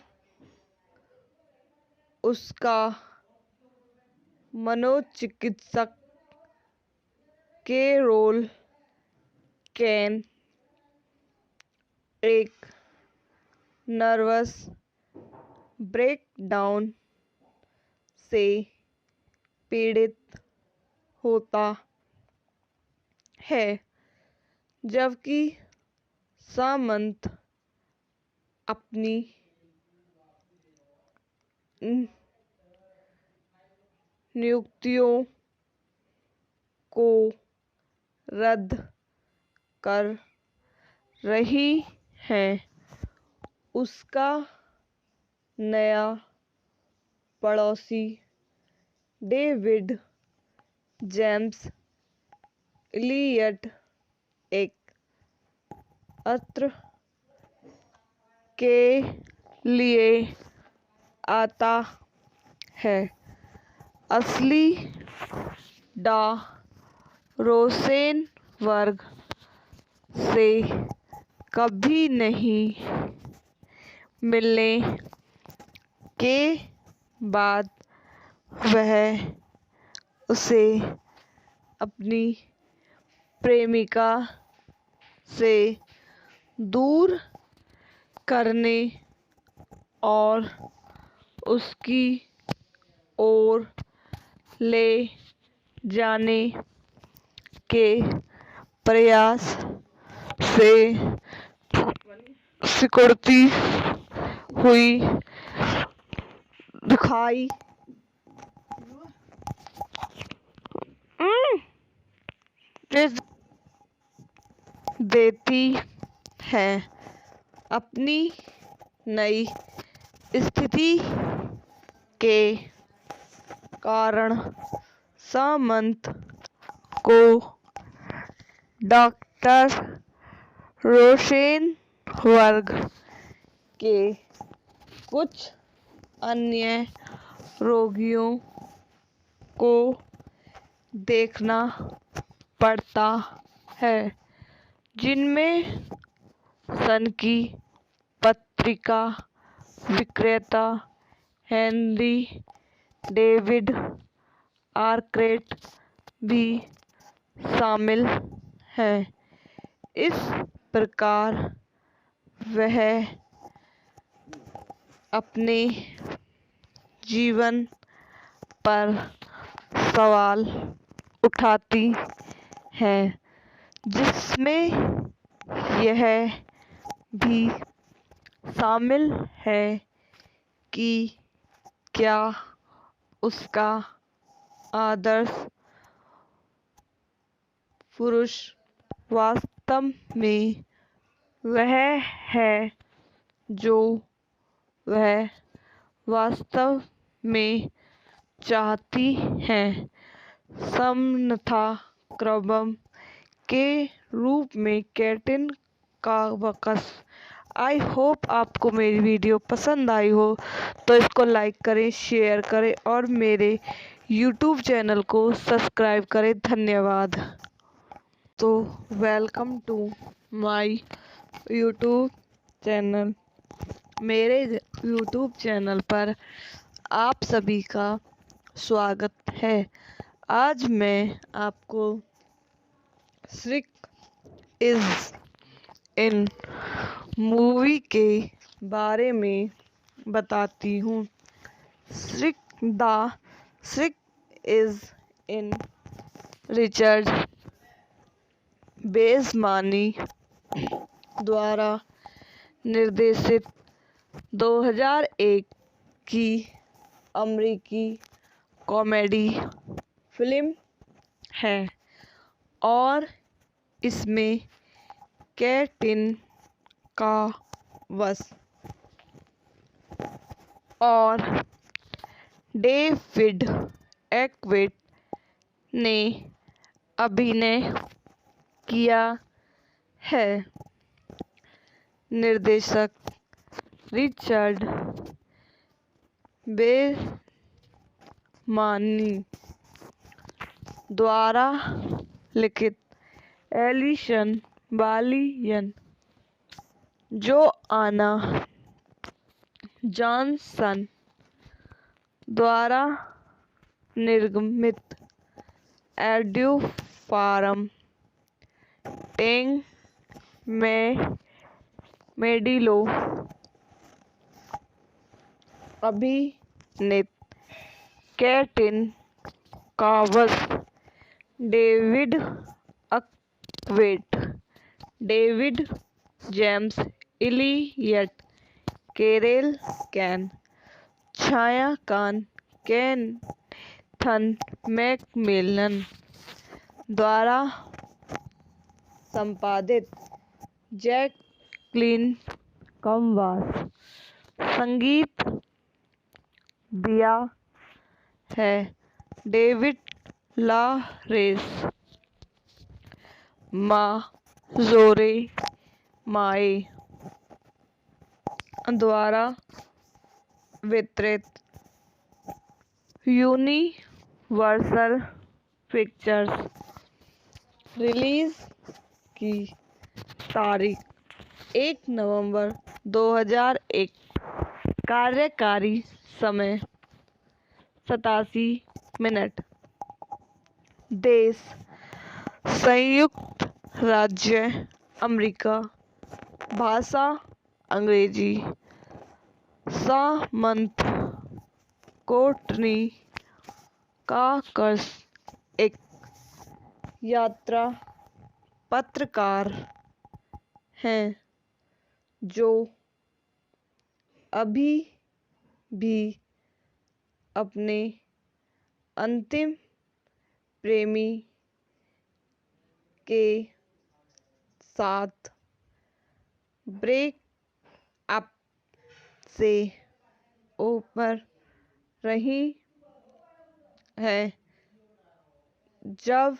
उसका मनोचिकित्सक कैरोल कैन एक नर्वस ब्रेकडाउन से पीड़ित होता है, जबकि सामंत अपनी नियुक्तियों को रद्द कर रही हैं उसका नया पड़ोसी डेविड जेम्स इलियट एक अत्र के लिए आता है। असली डा रोसेनबर्ग से कभी नहीं मिलने के बाद वह उसे अपनी प्रेमिका से दूर करने और उसकी ओर ले जाने के प्रयास से सिकुड़ती हुई दिखाई देती है। अपनी नई स्थिति के कारण सामंत को डॉक्टर रोसेनबर्ग के कुछ अन्य रोगियों को देखना पड़ता है, जिनमें सन की पत्रिका विक्रेता हेनरी डेविड आर्क्रेट भी शामिल हैं। इस प्रकार वह अपने जीवन पर सवाल उठाती हैं, जिसमें यह भी शामिल है कि क्या उसका आदर्श पुरुष वास्तव में वह है जो वह वास्तव में चाहती है, समन्वय क्रम के रूप में कैटिन का वक्स। आई होप आपको मेरी वीडियो पसंद आई हो तो इसको लाइक करें, शेयर करें और मेरे यूट्यूब चैनल को सब्सक्राइब करें। धन्यवाद। तो welcome to my YouTube channel. मेरे यूट्यूब चैनल पर आप सभी का स्वागत है। आज मैं आपको श्रिक इज इन मूवी के बारे में बताती हूँ। श्रिक इज इन रिचर्ड बेसमानी द्वारा निर्देशित 2001 की अमेरिकी कॉमेडी फिल्म है और इसमें कैटिन का वस और डेविड आर्क्रेट ने अभिनय किया है। निर्देशक रिचर्ड बेसमानी द्वारा लिखित एलिसन बालियन, जोआना जॉनसन द्वारा निर्मित एड्यू फारम टेंग मेडिलो अभिनीत कैटिन का वस David Arquette, David James Elliott, Carol Kane, छायांकन केथन मैकमिलन द्वारा संपादित जैकलीन कमवास। संगीत दिया है डेविड ला रेस। माजोरे माए द्वारा वितरित यूनिवर्सल पिक्चर्स। रिलीज की तारीख 1 नवंबर 2001। कार्यकारी समय 87 मिनट। देश संयुक्त राज्य अमेरिका। भाषा अंग्रेजी। सामंत कोर्टनी काकस एक यात्रा पत्रकार हैं जो अभी भी अपने अंतिम प्रेमी के साथ ब्रेक अप से ऊपर रही है जब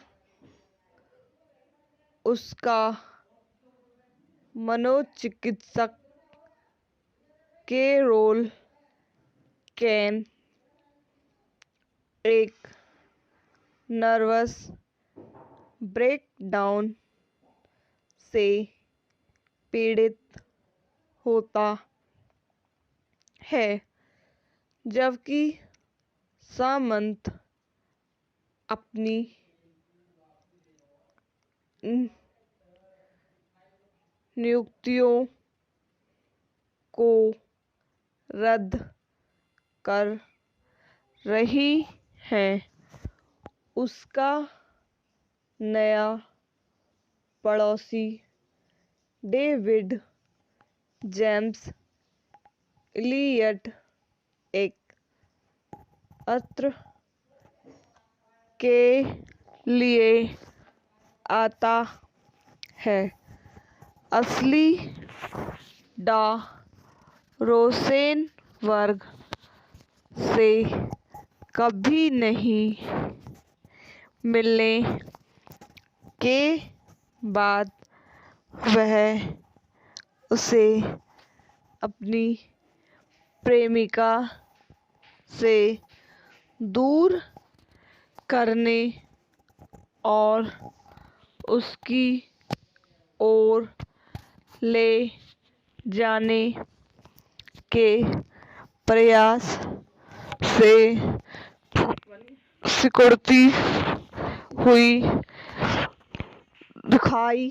उसका मनोचिकित्सक कैरोल कैन एक नर्वस ब्रेकडाउन से पीड़ित होता है, जबकि सामंत अपनी नियुक्तियों को रद्द कर रही है। उसका नया पड़ोसी डेविड जेम्स इलियट एक अत्र के लिए आता है। असली डा रोसेनबर्ग से कभी नहीं मिलने के बाद वह उसे अपनी प्रेमिका से दूर करने और उसकी ओर ले जाने के प्रयास से सिकुड़ती हुई दिखाई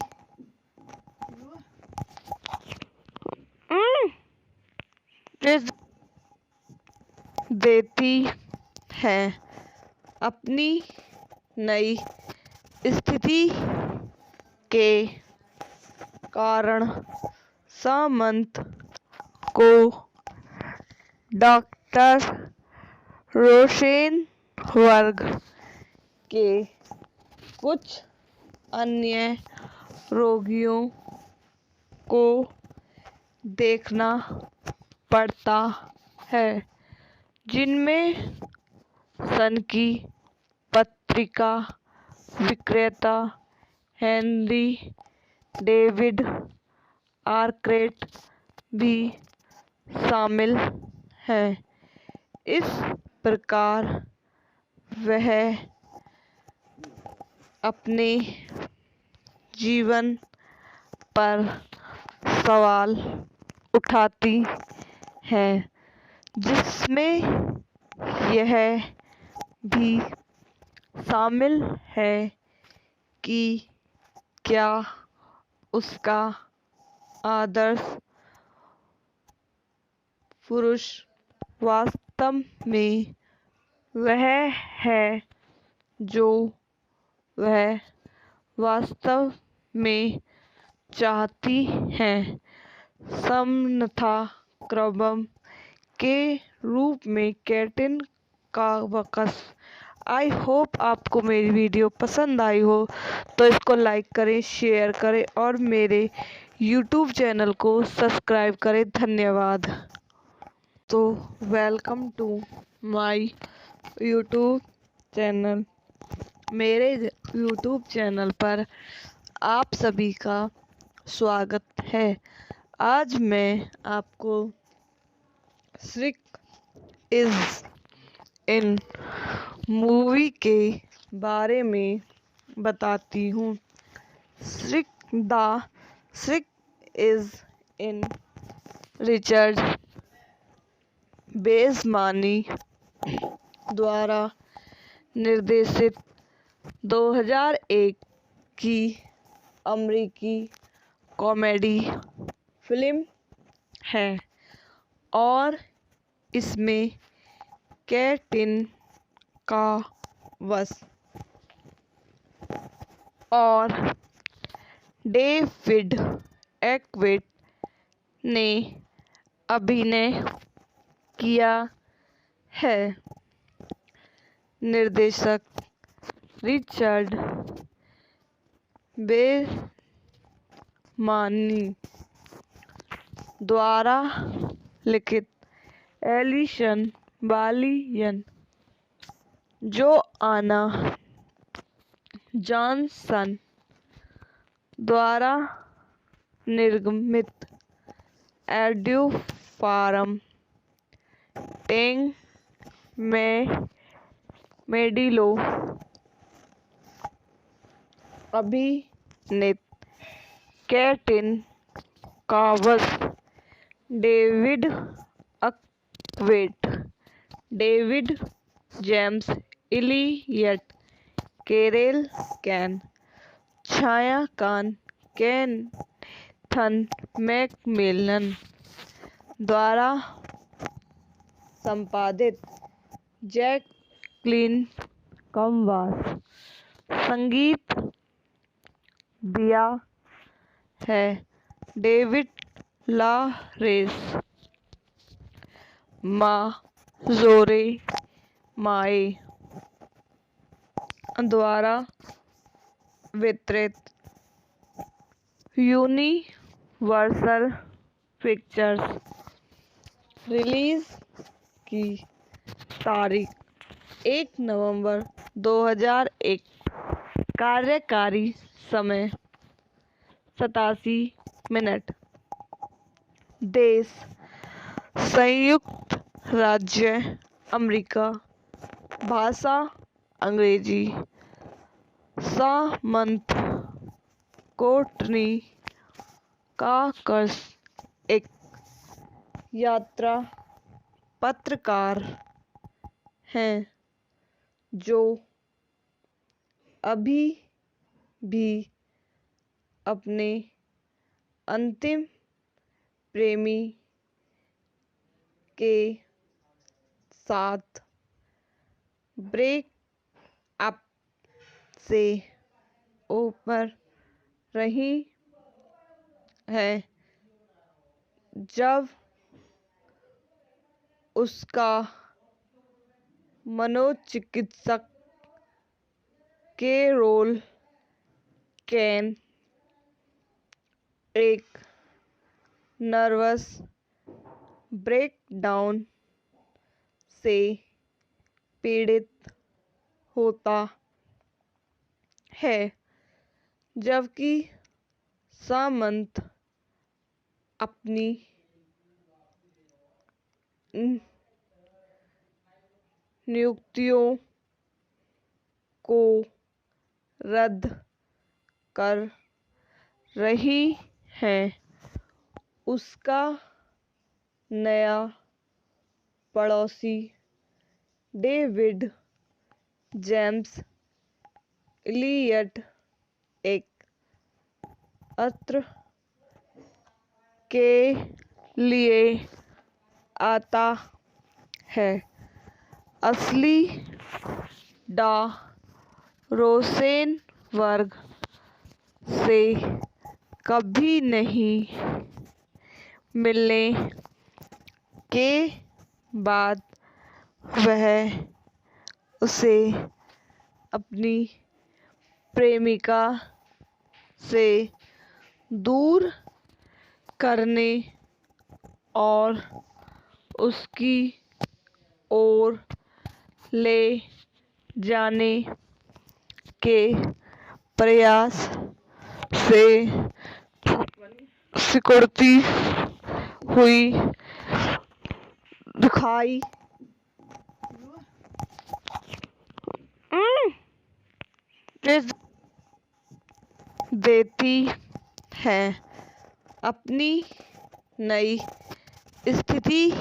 देती है। अपनी नई स्थिति के कारण सामंत को डॉक्टर रोसेनबर्ग के कुछ अन्य रोगियों को देखना पड़ता है, जिनमें सन की पत्रिका विक्रेता हेनरी डेविड आर्क्रेट भी शामिल है। इस प्रकार वह अपने जीवन पर सवाल उठाती है, जिसमें यह भी शामिल है कि क्या उसका आदर्श पुरुष वास्तव में वह है जो वह वास्तव में चाहती है, समन्वता क्रम के रूप में कैटिन कावकस। आई होप आपको मेरी वीडियो पसंद आई हो तो इसको लाइक करें, शेयर करें और मेरे यूट्यूब चैनल को सब्सक्राइब करें। धन्यवाद। तो welcome to my YouTube channel. मेरे यूट्यूब चैनल पर आप सभी का स्वागत है। आज मैं आपको श्रिक इज इन मूवी के बारे में बताती हूँ। श्रिक इज इन रिचर्ड बेसमानी द्वारा निर्देशित 2001 की अमेरिकी कॉमेडी फिल्म है और इसमें कैटिन कावस और डेविड एक्विट ने अभिनय किया है। निर्देशक रिचर्ड बेसमानी द्वारा लिखित एलिसन बालियन जोआना जॉनसन द्वारा निर्मित एड्यू फारम टेंग में मेडिलो अभिनीत कैटिन कावस David Arquette David James Elliott Carol Kane छायाकान केथन मैकमिलन द्वारा संपादित जैकलीन कमवास संगीत दिया है डेविड लारेस माजोरे माए द्वारा वितरित यूनिवर्सल पिक्चर्स। रिलीज की तारीख 1 नवंबर 2001। कार्यकारी समय 87 मिनट। देश संयुक्त राज्य अमेरिका। भाषा अंग्रेजी। सामंत कोर्टनी काकस एक यात्रा पत्रकार हैं जो अभी भी अपने अंतिम प्रेमी के साथ ब्रेक अप से ऊपर रही है जब उसका मनोचिकित्सक कैरोल कैन एक नर्वस ब्रेकडाउन से पीड़ित होता है जबकि सामंत अपनी नियुक्तियों को रद्द कर रही है। उसका नया पड़ोसी डेविड जेम्स इलियट एक अत्र के लिए आता है। असली डा रोसेनबर्ग से कभी नहीं मिलने के बाद वह उसे अपनी प्रेमिका से दूर करने और उसकी ओर ले जाने के प्रयास से सिकुड़ती हुई दिखाई देती है। अपनी नई स्थिति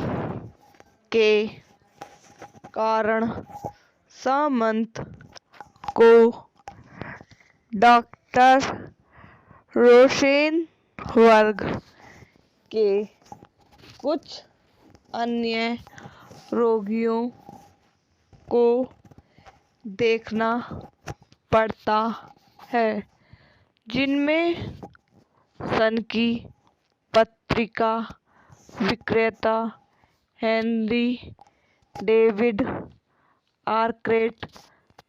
के कारण सामंत को डॉक्टर रोशेनबर्ग के कुछ अन्य रोगियों को देखना पड़ता है, जिनमें सन की पत्रिका विक्रेता हेनरी डेविड आर्क्रेट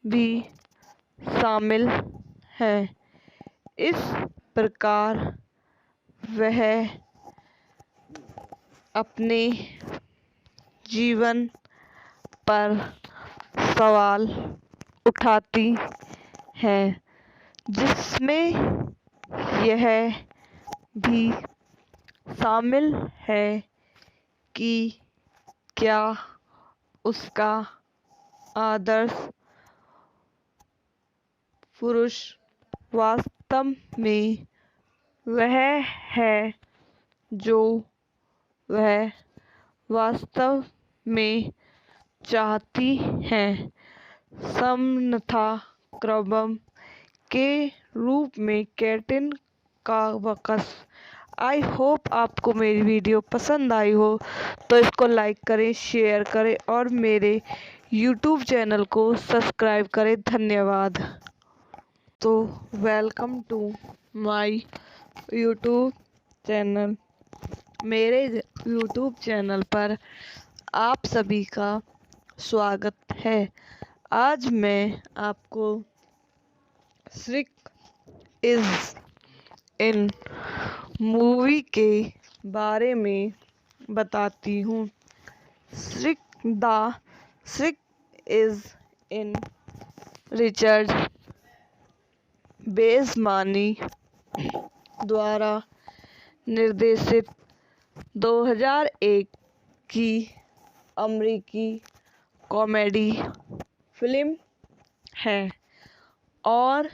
भी शामिल है। इस प्रकार वह अपने जीवन पर सवाल उठाती हैं, जिसमें यह भी शामिल है कि क्या उसका आदर्श पुरुष वास्तव में वह है जो वह वास्तव में चाहती है, समन्वता क्रम के रूप में कैटिन का वक्स। आई होप आपको मेरी वीडियो पसंद आई हो, तो इसको लाइक करें, शेयर करें और मेरे यूट्यूब चैनल को सब्सक्राइब करें। धन्यवाद। तो welcome to my YouTube channel. मेरे यूट्यूब चैनल पर आप सभी का स्वागत है। आज मैं आपको श्रिक इज इन मूवी के बारे में बताती हूँ। श्रिक इज इन रिचर्ड बेसमानी द्वारा निर्देशित 2001 की अमेरिकी कॉमेडी फिल्म है और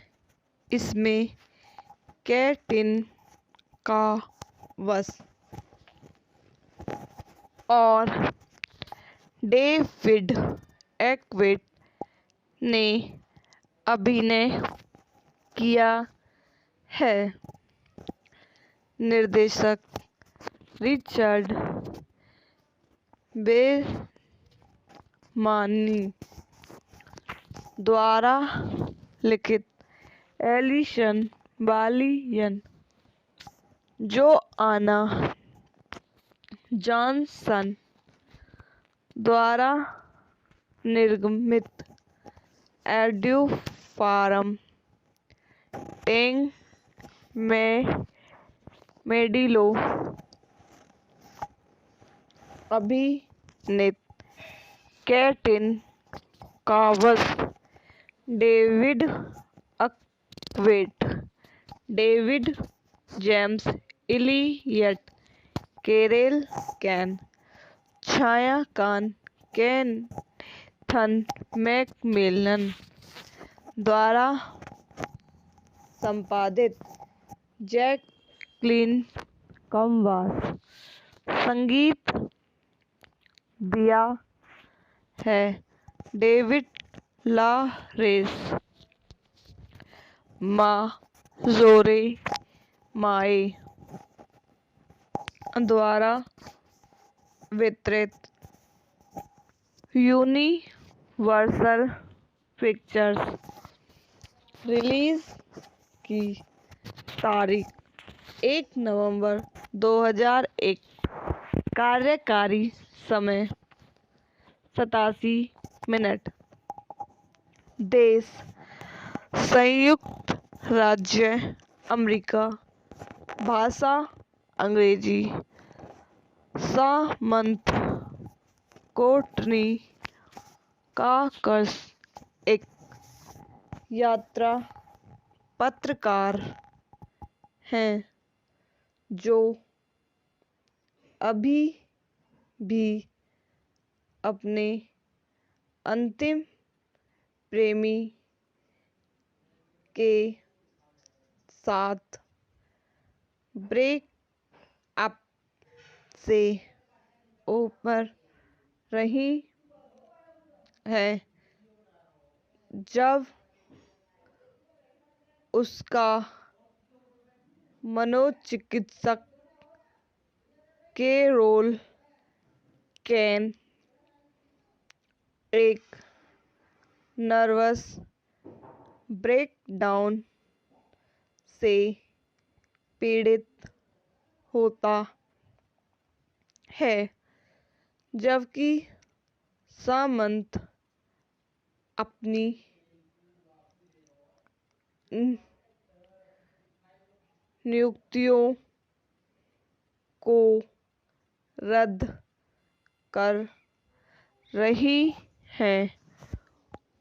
इसमें कैटिन का वस और डेविड आर्क्रेट ने अभिनय किया है। निर्देशक रिचर्ड बेसमानी द्वारा लिखित एलिसन बालियन, जोआना जॉनसन द्वारा निर्मित एड्यू फार्म टेंग मेडिलो अभिनीत कैटिन का वस, David Arquette, David James Elliott, Carol Kane, छायांकन केथन मैकमिलन द्वारा संपादित, जैकलीन कमवास। संगीत दिया है डेविड लॉरेंस, माजोरे माए द्वारा वितरित, यूनिवर्सल पिक्चर्स। रिलीज की तारीख 1 नवंबर 2001। कार्यकारी समय 87 मिनट। देश संयुक्त राज्य अमेरिका। भाषा अंग्रेजी सामंत कोटनी काकस एक यात्रा पत्रकार हैं जो अभी भी अपने अंतिम प्रेमी के साथ ब्रेक अप से ऊपर रही है जब उसका मनोचिकित्सक कैरोल कैन एक नर्वस ब्रेकडाउन से पीड़ित होता है जबकि सामंत अपनी नियुक्तियों को रद्द कर रही है।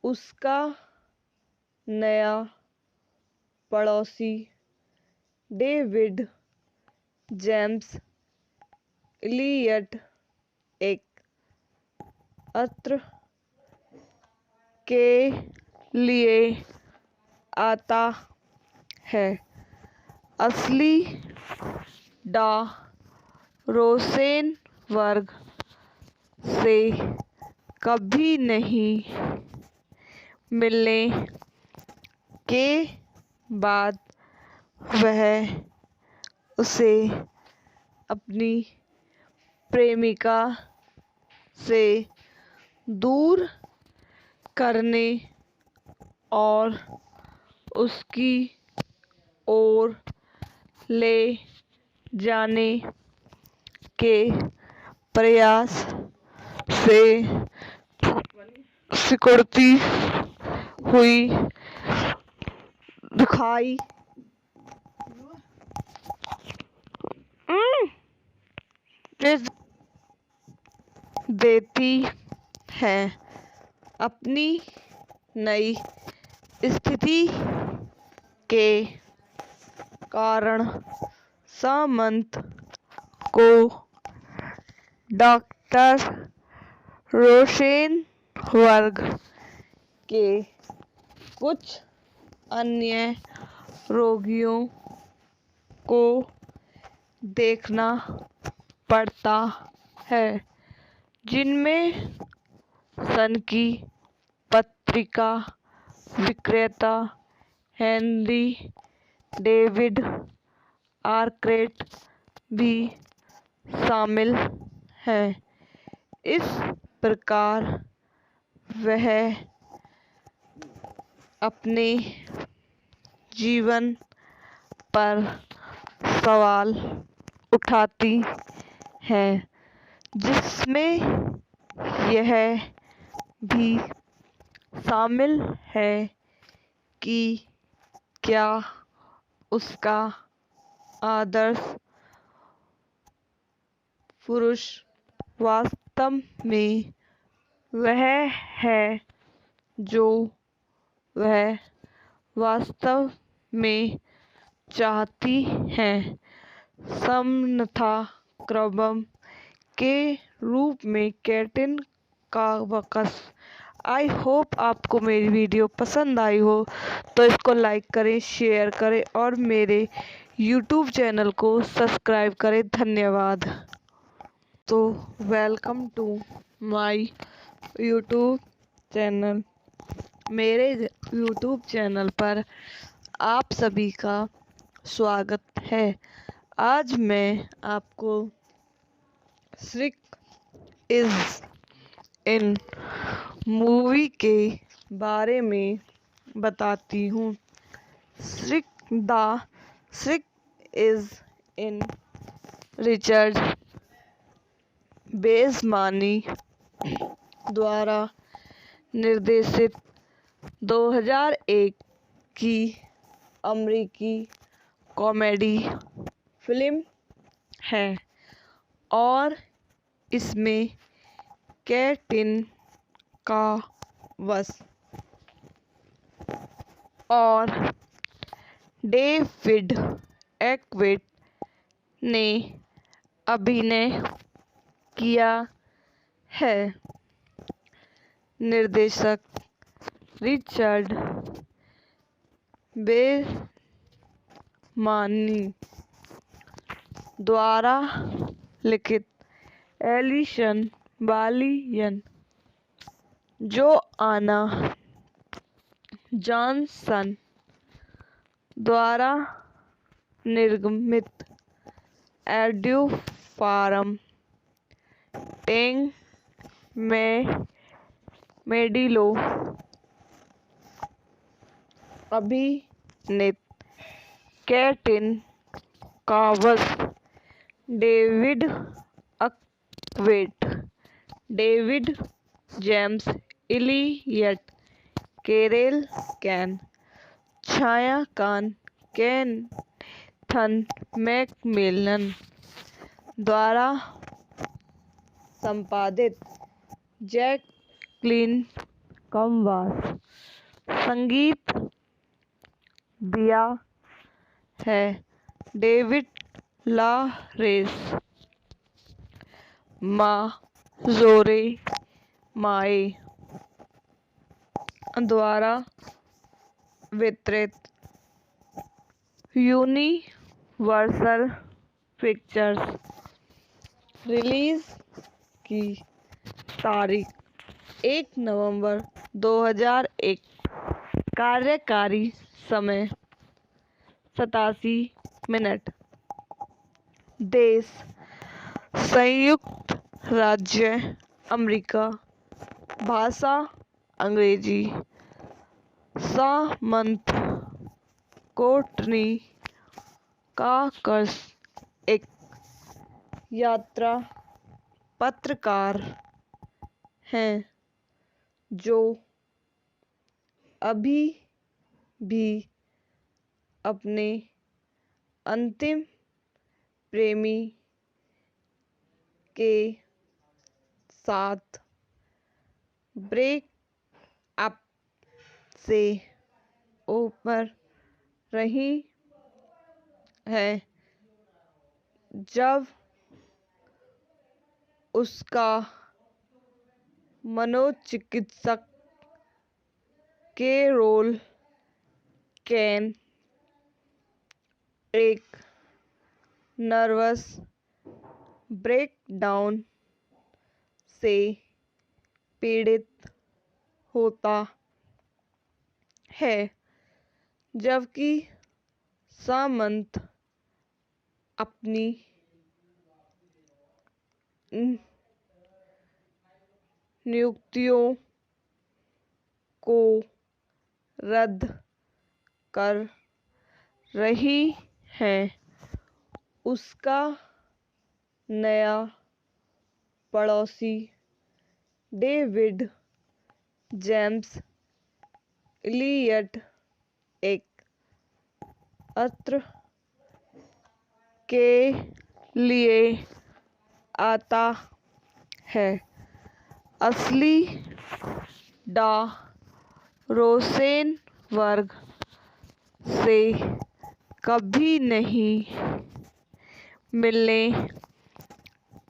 उसका नया पड़ोसी डेविड जेम्स इलियट एक अत्र के लिए आता है। असली डा रोसेनबर्ग से कभी नहीं मिलने के बाद वह उसे अपनी प्रेमिका से दूर करने और उसकी ओर ले जाने के प्रयास से सिकुड़ती हुई दिखाई देती है। अपनी नई स्थिति के कारण सामंत को डॉक्टर रोसेनबर्ग के कुछ अन्य रोगियों को देखना पड़ता है जिनमें सन की पत्रिका विक्रेता हेनरी डेविड आर्क्रेट भी शामिल है। इस प्रकार वह अपने जीवन पर सवाल उठाती है जिसमें यह भी शामिल है कि क्या उसका आदर्श पुरुष वास्तव में वह है जो वह वास्तव में चाहती है। समन्था क्रम के रूप में कैटिन कावकस। आई होप आपको मेरी वीडियो पसंद आई हो तो इसको लाइक करें, शेयर करें और मेरे यूट्यूब चैनल को सब्सक्राइब करें। धन्यवाद। तो welcome to my YouTube channel. मेरे यूट्यूब चैनल पर आप सभी का स्वागत है। आज मैं आपको श्रिक इज इन मूवी के बारे में बताती हूँ। श्रिक इज इन रिचर्ड बेसमानी द्वारा निर्देशित 2001 की अमेरिकी कॉमेडी फिल्म है और इसमें केटिन का वश और डेविड एक्विट ने अभिनय किया है। निर्देशक रिचर्ड बेमानी द्वारा लिखित एलिसन बालियन जोआना जॉनसन द्वारा निर्मित एड्यू फारम टेंग में मेडिलो अभिनीत कैटिन कावस David Arquette David James Elliott Carol Kane छायाकान केथन मैकमिलन द्वारा संपादित जैकलिन कमवास संगीत दिया है डेविड लारेस माजोरे माए द्वारा वितरित यूनिवर्सल पिक्चर्स रिलीज की तारीख 1 नवंबर 2001 कार्यकारी समय 87 मिनट देश संयुक्त राज्य अमेरिका भाषा अंग्रेजी सामंत कोटनी काकस एक यात्रा पत्रकार हैं जो अभी भी अपने अंतिम प्रेमी के साथ ब्रेक अप से ऊपर रही है जब उसका मनोचिकित्सक कैरोल कैन एक नर्वस ब्रेकडाउन से पीड़ित होता है जबकि सामंत अपनी नियुक्तियों को रद्द कर रही है। उसका नया पड़ोसी डेविड जेम्स इलियट एक अत्र के लिए आता है। असली डा रोसेनबर्ग से कभी नहीं मिलने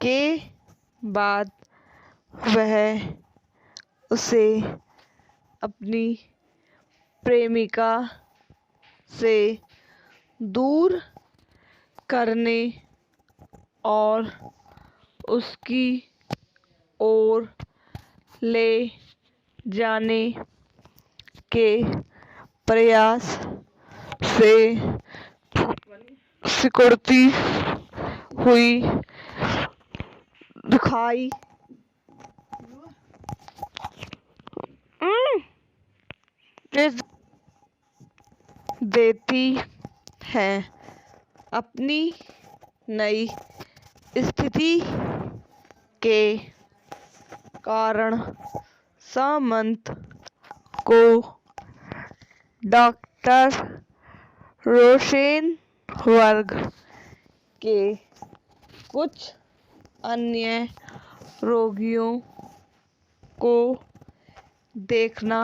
के बाद वह उसे अपनी प्रेमिका से दूर करने और उसकी ओर ले जाने के प्रयास से सिकुड़ती हुई दिखाई देती है। अपनी नई स्थिति के कारण सामंत को डॉक्टर रोसेनबर्ग के कुछ अन्य रोगियों को देखना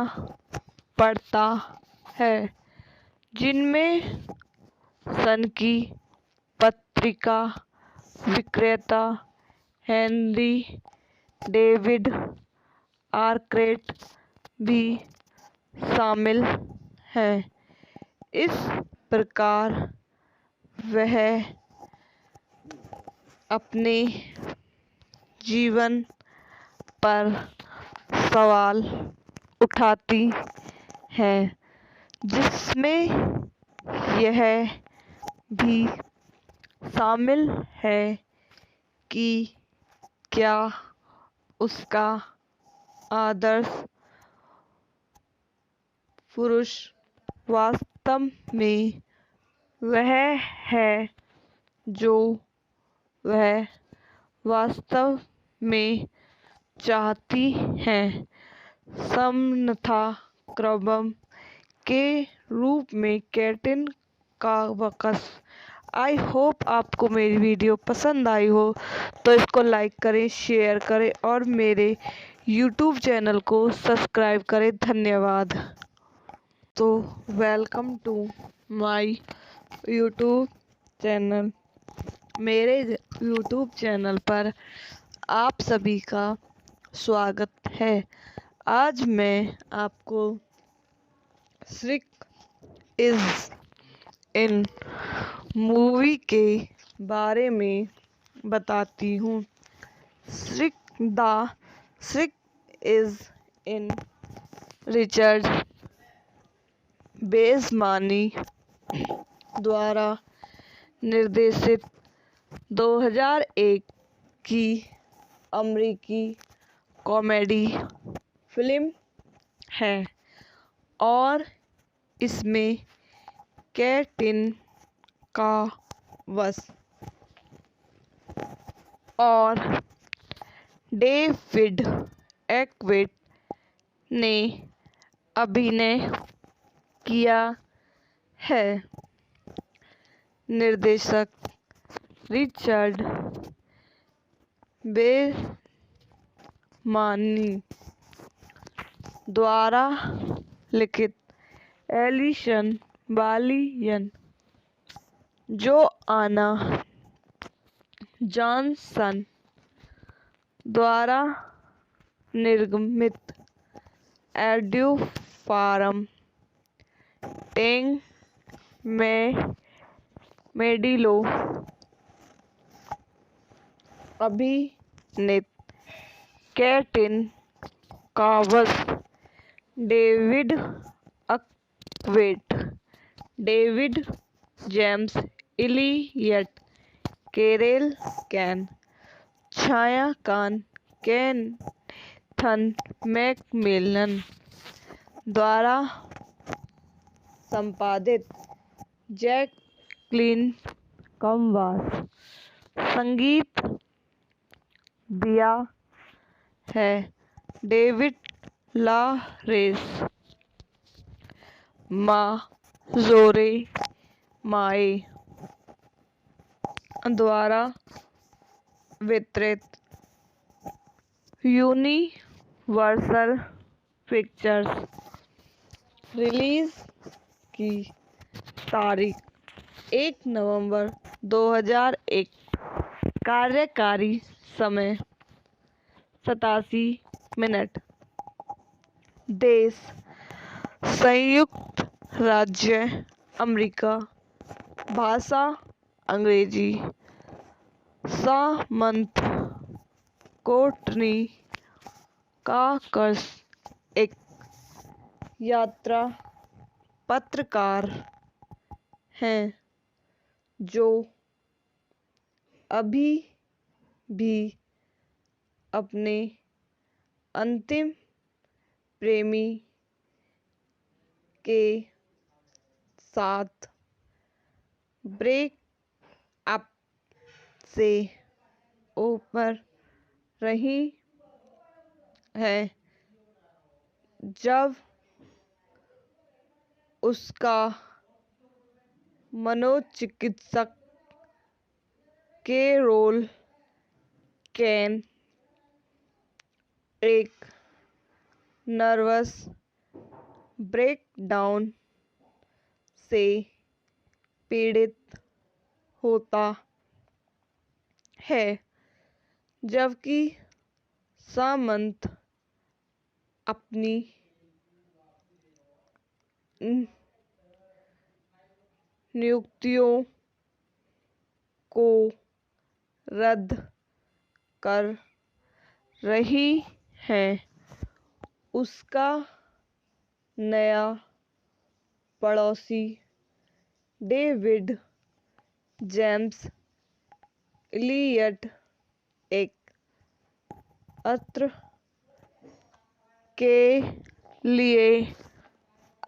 पड़ता है, जिनमें सन की पत्रिका विक्रेता हेनरी डेविड आर्क्रेट भी शामिल हैं। इस प्रकार वह अपने जीवन पर सवाल उठाती हैं, जिसमें यह भी शामिल है कि क्या उसका आदर्श पुरुष वास्तव में वह है जो वह वास्तव में चाहती हैं। समन्वय क्रम के रूप में कैटिन का वक्स। आई होप आपको मेरी वीडियो पसंद आई हो तो इसको लाइक करें, शेयर करें और मेरे यूट्यूब चैनल को सब्सक्राइब करें। धन्यवाद। तो welcome to my YouTube channel. मेरे यूट्यूब चैनल पर आप सभी का स्वागत है। आज मैं आपको श्रिक इज इन मूवी के बारे में बताती हूँ। श्रिक इज इन रिचर्ड बेसमानी द्वारा निर्देशित 2001 की अमेरिकी कॉमेडी फिल्म है और इसमें कैटिन का वस और डेविड आर्क्रेट ने अभिनय किया है। निर्देशक रिचर्ड बेसमानी द्वारा लिखित एलिसन बालियन, जोआना जॉनसन द्वारा निर्मित एड्यू फारम टेंग मेडिलो अभिनीत कैटिन का वस David Arquette, David James Elliott, Carol Kane, छायांकन केनेथ मैकमिलन द्वारा संपादित जैकलीन कमवास। संगीत दिया है डेविड लॉरेंस। माजोरे माए द्वारा वितरित यूनिवर्सल पिक्चर्स। रिलीज की तारीख 1 नवंबर 2001। कार्यकारी समय 87 मिनट। देश संयुक्त राज्य अमेरिका। भाषा अंग्रेजी। सामंत कोर्टनी कॉक्स एक यात्रा पत्रकार हैं जो अभी भी अपने अंतिम प्रेमी के साथ ब्रेक अप से ऊपर रही है जब उसका मनोचिकित्सक के रोल कैन एक नर्वस ब्रेकडाउन से पीड़ित होता है, जबकि सामंत अपनी नियुक्तियों को रद्द कर रही है। उसका नया पड़ोसी डेविड जेम्स इलियट एक अत्र के लिए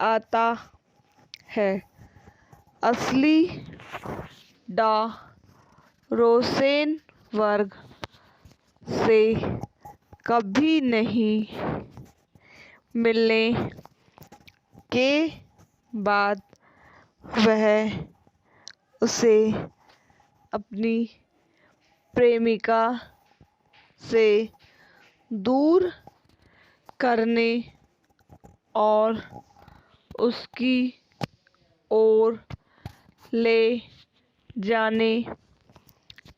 आता है। असली डा रोसेनबर्ग से कभी नहीं मिलने के बाद वह उसे अपनी प्रेमिका से दूर करने और उसकी ओर ले जाने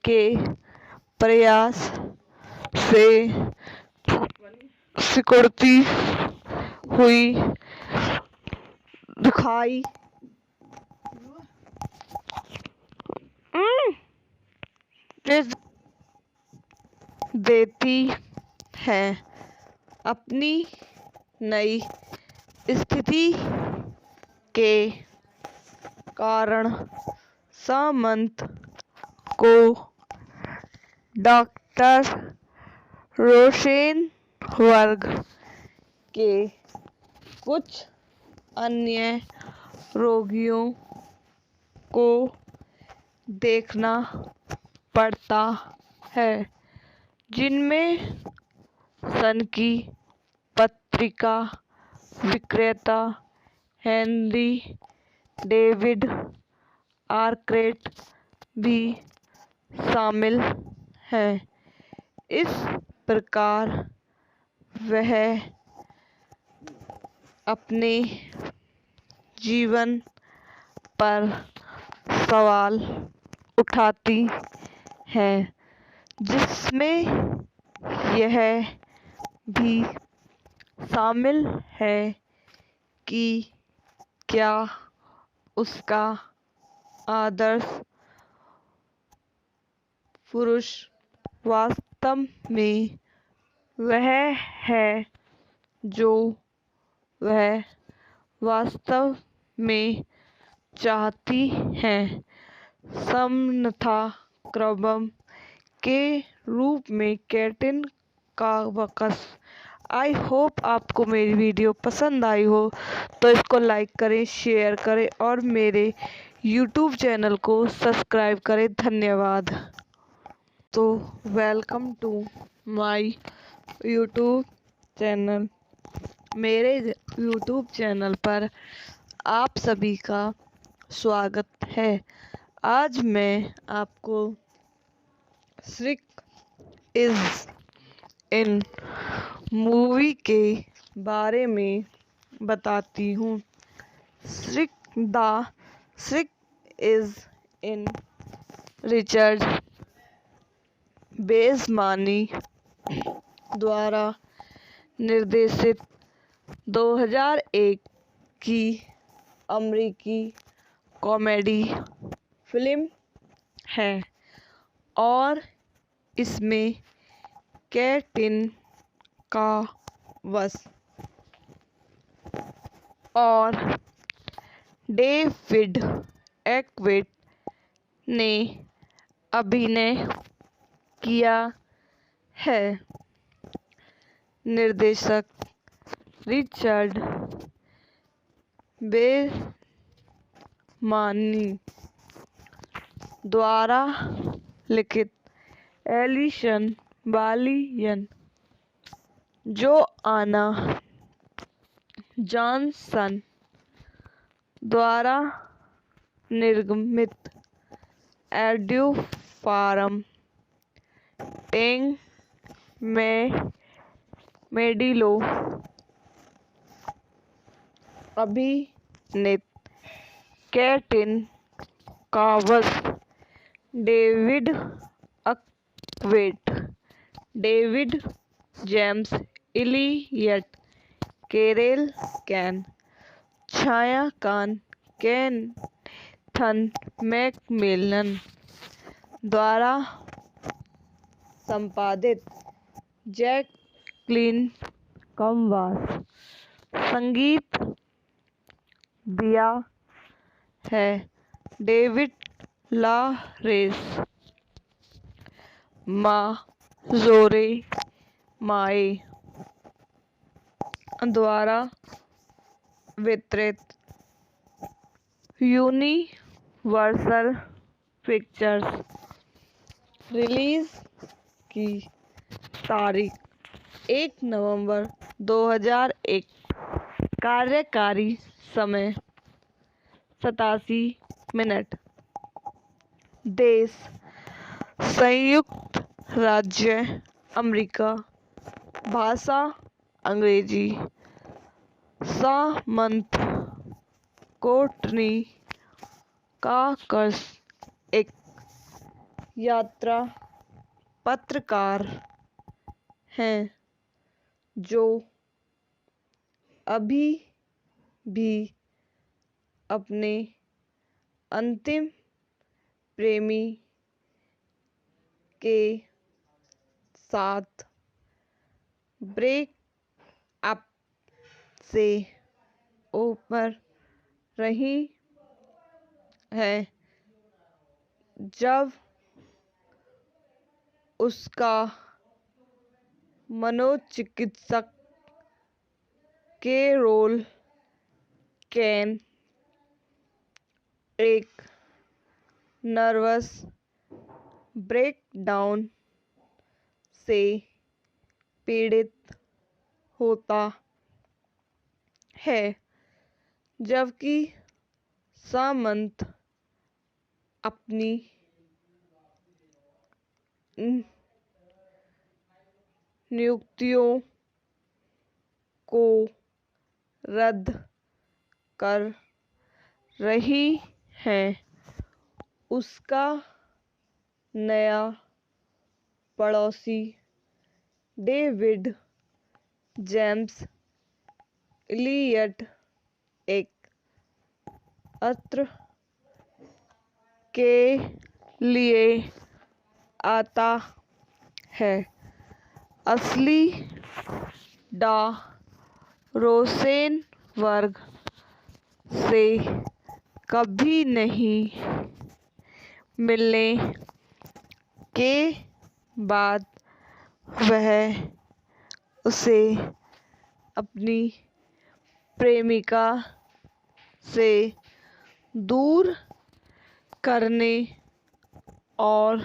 के प्रयास से सिकुड़ती हुई दिखाई देती है। अपनी नई स्थिति के कारण सामंत को डॉक्टर रोसेनबर्ग के कुछ अन्य रोगियों को देखना पड़ता है, जिनमें सन की पत्रिका विक्रेता हेनरी डेविड आर्क्रेट भी शामिल हैं। इस प्रकार वह अपने जीवन पर सवाल उठाती हैं, जिसमें यह भी शामिल है कि क्या उसका आदर्श पुरुष वास्तव में वह है जो वह वास्तव में चाहती है। समन्वय क्रम के रूप में कैटिन का वक्स। आई होप आपको मेरी वीडियो पसंद आई हो तो इसको लाइक करें, शेयर करें और मेरे यूट्यूब चैनल को सब्सक्राइब करें। धन्यवाद। तो welcome to my YouTube channel. मेरे यूट्यूब चैनल पर आप सभी का स्वागत है। आज मैं आपको श्रिक इज इन मूवी के बारे में बताती हूँ। श्रिक इज इन रिचर्ड बेसमानी द्वारा निर्देशित 2001 की अमेरिकी कॉमेडी फिल्म है और इसमें कैटिन का वस और डेविड आर्क्रेट ने अभिनय किया है। निर्देशक रिचर्ड बेसमानी द्वारा लिखित एलिसन बालियन, जोआना जॉनसन द्वारा निर्मित एड्यू फार्म टेंग में मेडिलो अभिनीत कैटिन कावस David Arquette David James Elliott Carol Kane छाया कान केथन मैकमिलन द्वारा संपादित जैकलिन कमवास संगीत दिया है डेविड लारेस माजोरे माए द्वारा वितरित यूनिवर्सल पिक्चर्स रिलीज की तारीख 1 नवंबर 2001 कार्यकारी समय 87 मिनट देश संयुक्त राज्य अमेरिका भाषा अंग्रेजी सामंत कोर्टनी काकस एक यात्रा पत्रकार हैं जो अभी भी अपने अंतिम प्रेमी के साथ ब्रेक अप से ऊपर रही है जब उसका मनोचिकित्सक कैरोल कैन एक नर्वस ब्रेकडाउन से पीड़ित होता है जबकि सामंत अपनी नियुक्तियों को रद्द कर रही है उसका नया पड़ोसी डेविड जेम्स इलियट एक अत्र के लिए आता है असली डा रोसेनबर्ग से कभी नहीं मिलने के बाद वह उसे अपनी प्रेमिका से दूर करने और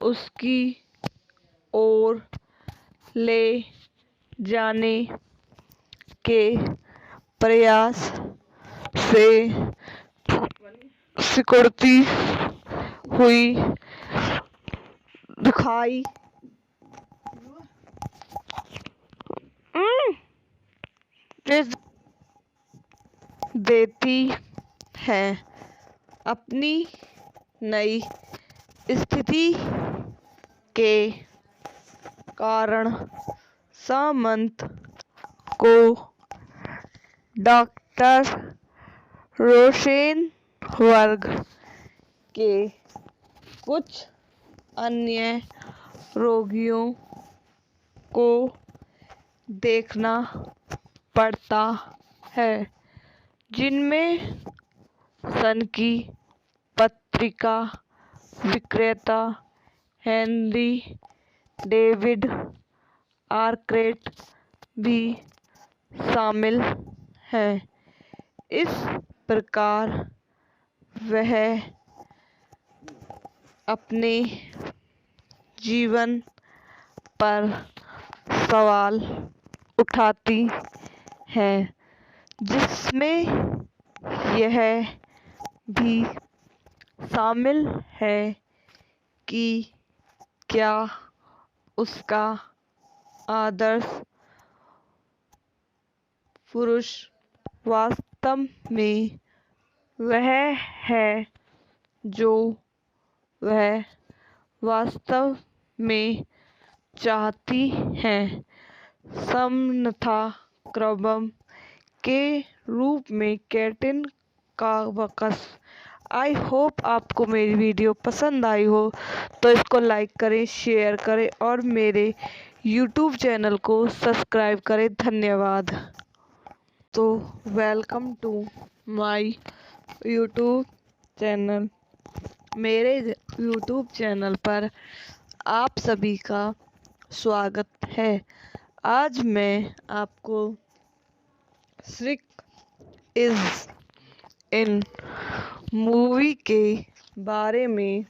उसकी ओर ले जाने के प्रयास से सिकुड़ती हुई दिखाई देती है अपनी नई स्थिति के कारण सामंत को डॉक्टर रोसेनबर्ग के कुछ अन्य रोगियों को देखना पड़ता है जिनमें सन की पत्रिका विक्रेता हेनरी डेविड आर्क्रेट भी शामिल हैं इस प्रकार वह अपने जीवन पर सवाल उठाती हैं जिसमें यह भी शामिल है कि क्या उसका आदर्श पुरुष वास्तव में वह है जो वह वास्तव में चाहती है। समन्वय क्रम के रूप में कैटरीन का वक्स। आई होप आपको मेरी वीडियो पसंद आई हो तो इसको लाइक करें, शेयर करें और मेरे यूट्यूब चैनल को सब्सक्राइब करें। धन्यवाद। तो welcome to my YouTube channel. मेरे यूट्यूब चैनल पर आप सभी का स्वागत है। आज मैं आपको श्रिक इज इन मूवी के बारे में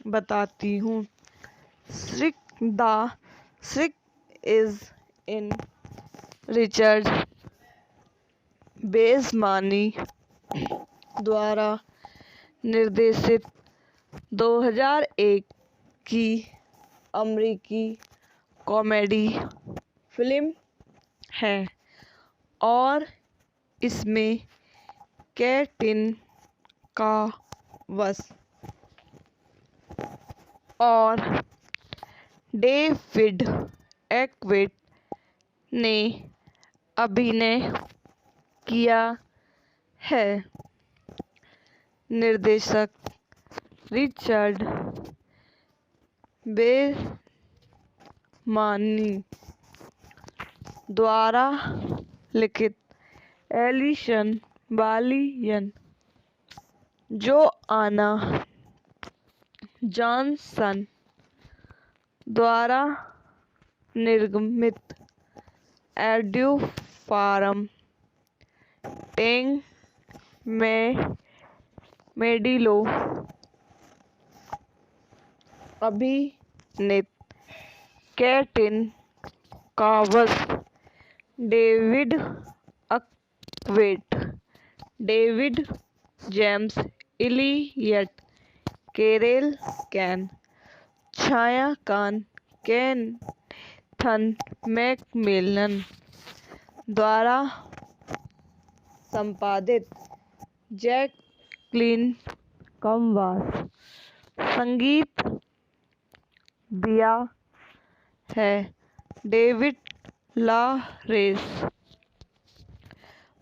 बताती हूँ। श्रिक इज इन रिचर्ड बेसमानी द्वारा निर्देशित 2001 की अमेरिकी कॉमेडी फिल्म है और इसमें कैटरीन कावस और डेविड एयरक्विट ने अभिनय किया है। निर्देशक रिचर्ड बेसमानी द्वारा लिखित एलिसन बालियन, जोआना जॉनसन द्वारा निर्मित एड्यू फारम टेंग मेडिलो अभिनीत कैटरीन कावस, David Arquette, David James Elliott, Carol Kane, छाया कान, केथन मैकमिलन द्वारा संपादित जैकलीन कमवास। संगीत दिया है डेविड लॉरेंस।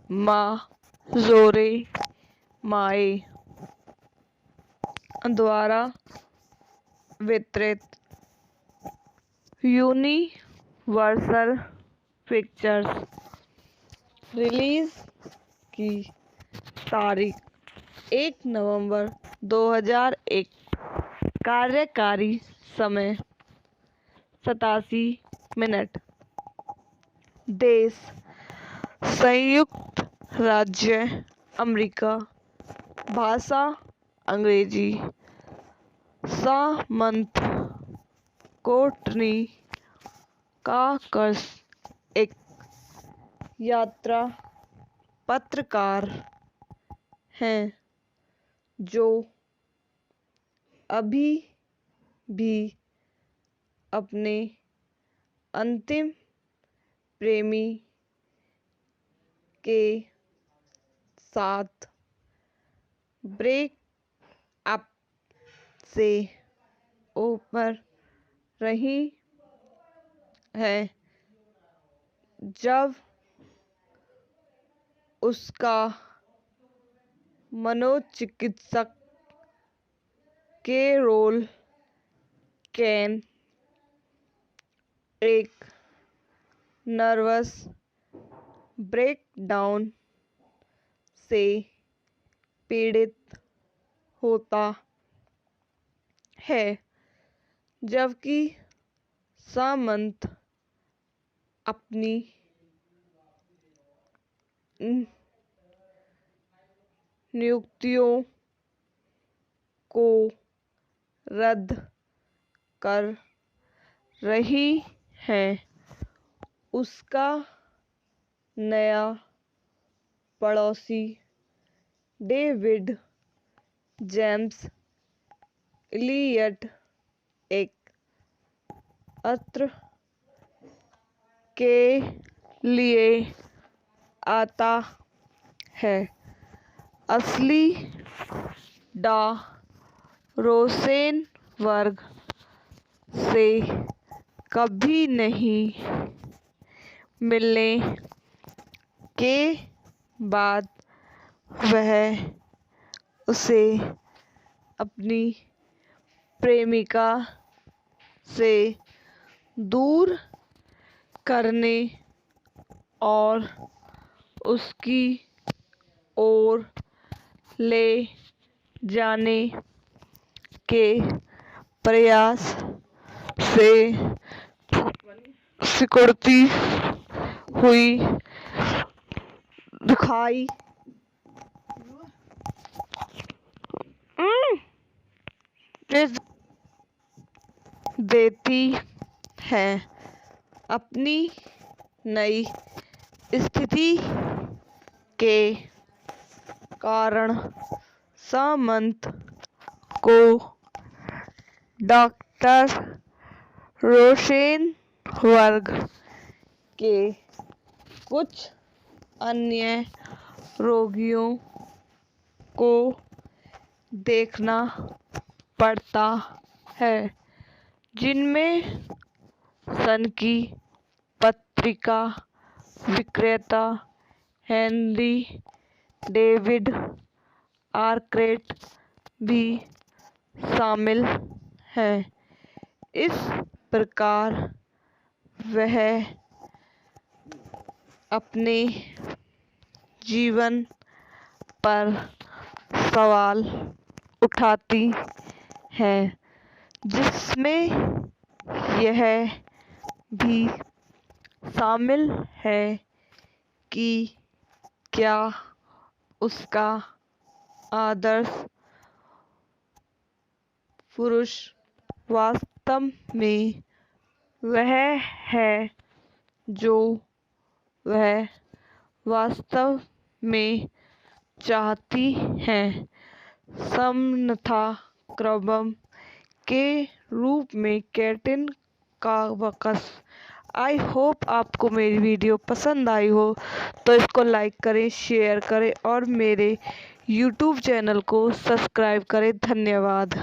माजोरे माए द्वारा वितरित यूनिवर्सल पिक्चर्स। रिलीज की तारीख 1 नवंबर 2001। कार्यकारी समय 87 मिनट। देश संयुक्त राज्य अमेरिका। भाषा अंग्रेजी। सामंत कोर्टनी कॉकस एक यात्रा पत्रकार हैं जो अभी भी अपने अंतिम प्रेमी के साथ ब्रेक अप से ऊपर रही है जब उसका मनोचिकित्सक कैरोल कैन एक नर्वस ब्रेकडाउन से पीड़ित होता है, जबकि सामंत अपनी नियुक्तियों को रद्द कर रही है। उसका नया पड़ोसी डेविड जेम्स इलियट एक अत्र के लिए आता है। असली डा रोसेनबर्ग से कभी नहीं मिलने के बाद वह उसे अपनी प्रेमिका से दूर करने और उसकी ओर ले जाने के प्रयास से सिकुड़ती हुई दिखाई देती है। अपनी नई स्थिति के कारण सामंत को डॉक्टर रोसेनबर्ग के कुछ अन्य रोगियों को देखना पड़ता है, जिनमें सन की पत्रिका विक्रेता हेनरी डेविड आर्क्रेट भी शामिल हैं। इस प्रकार वह अपने जीवन पर सवाल उठाती हैं, जिसमें यह भी शामिल है कि क्या उसका आदर्श पुरुष वास्तव में वह है जो वह वास्तव में चाहती है, समन्वय क्रम के रूप में कैटिन कावकस। आई होप आपको मेरी वीडियो पसंद आई हो, तो इसको लाइक करें, शेयर करें और मेरे YouTube चैनल को सब्सक्राइब करें। धन्यवाद।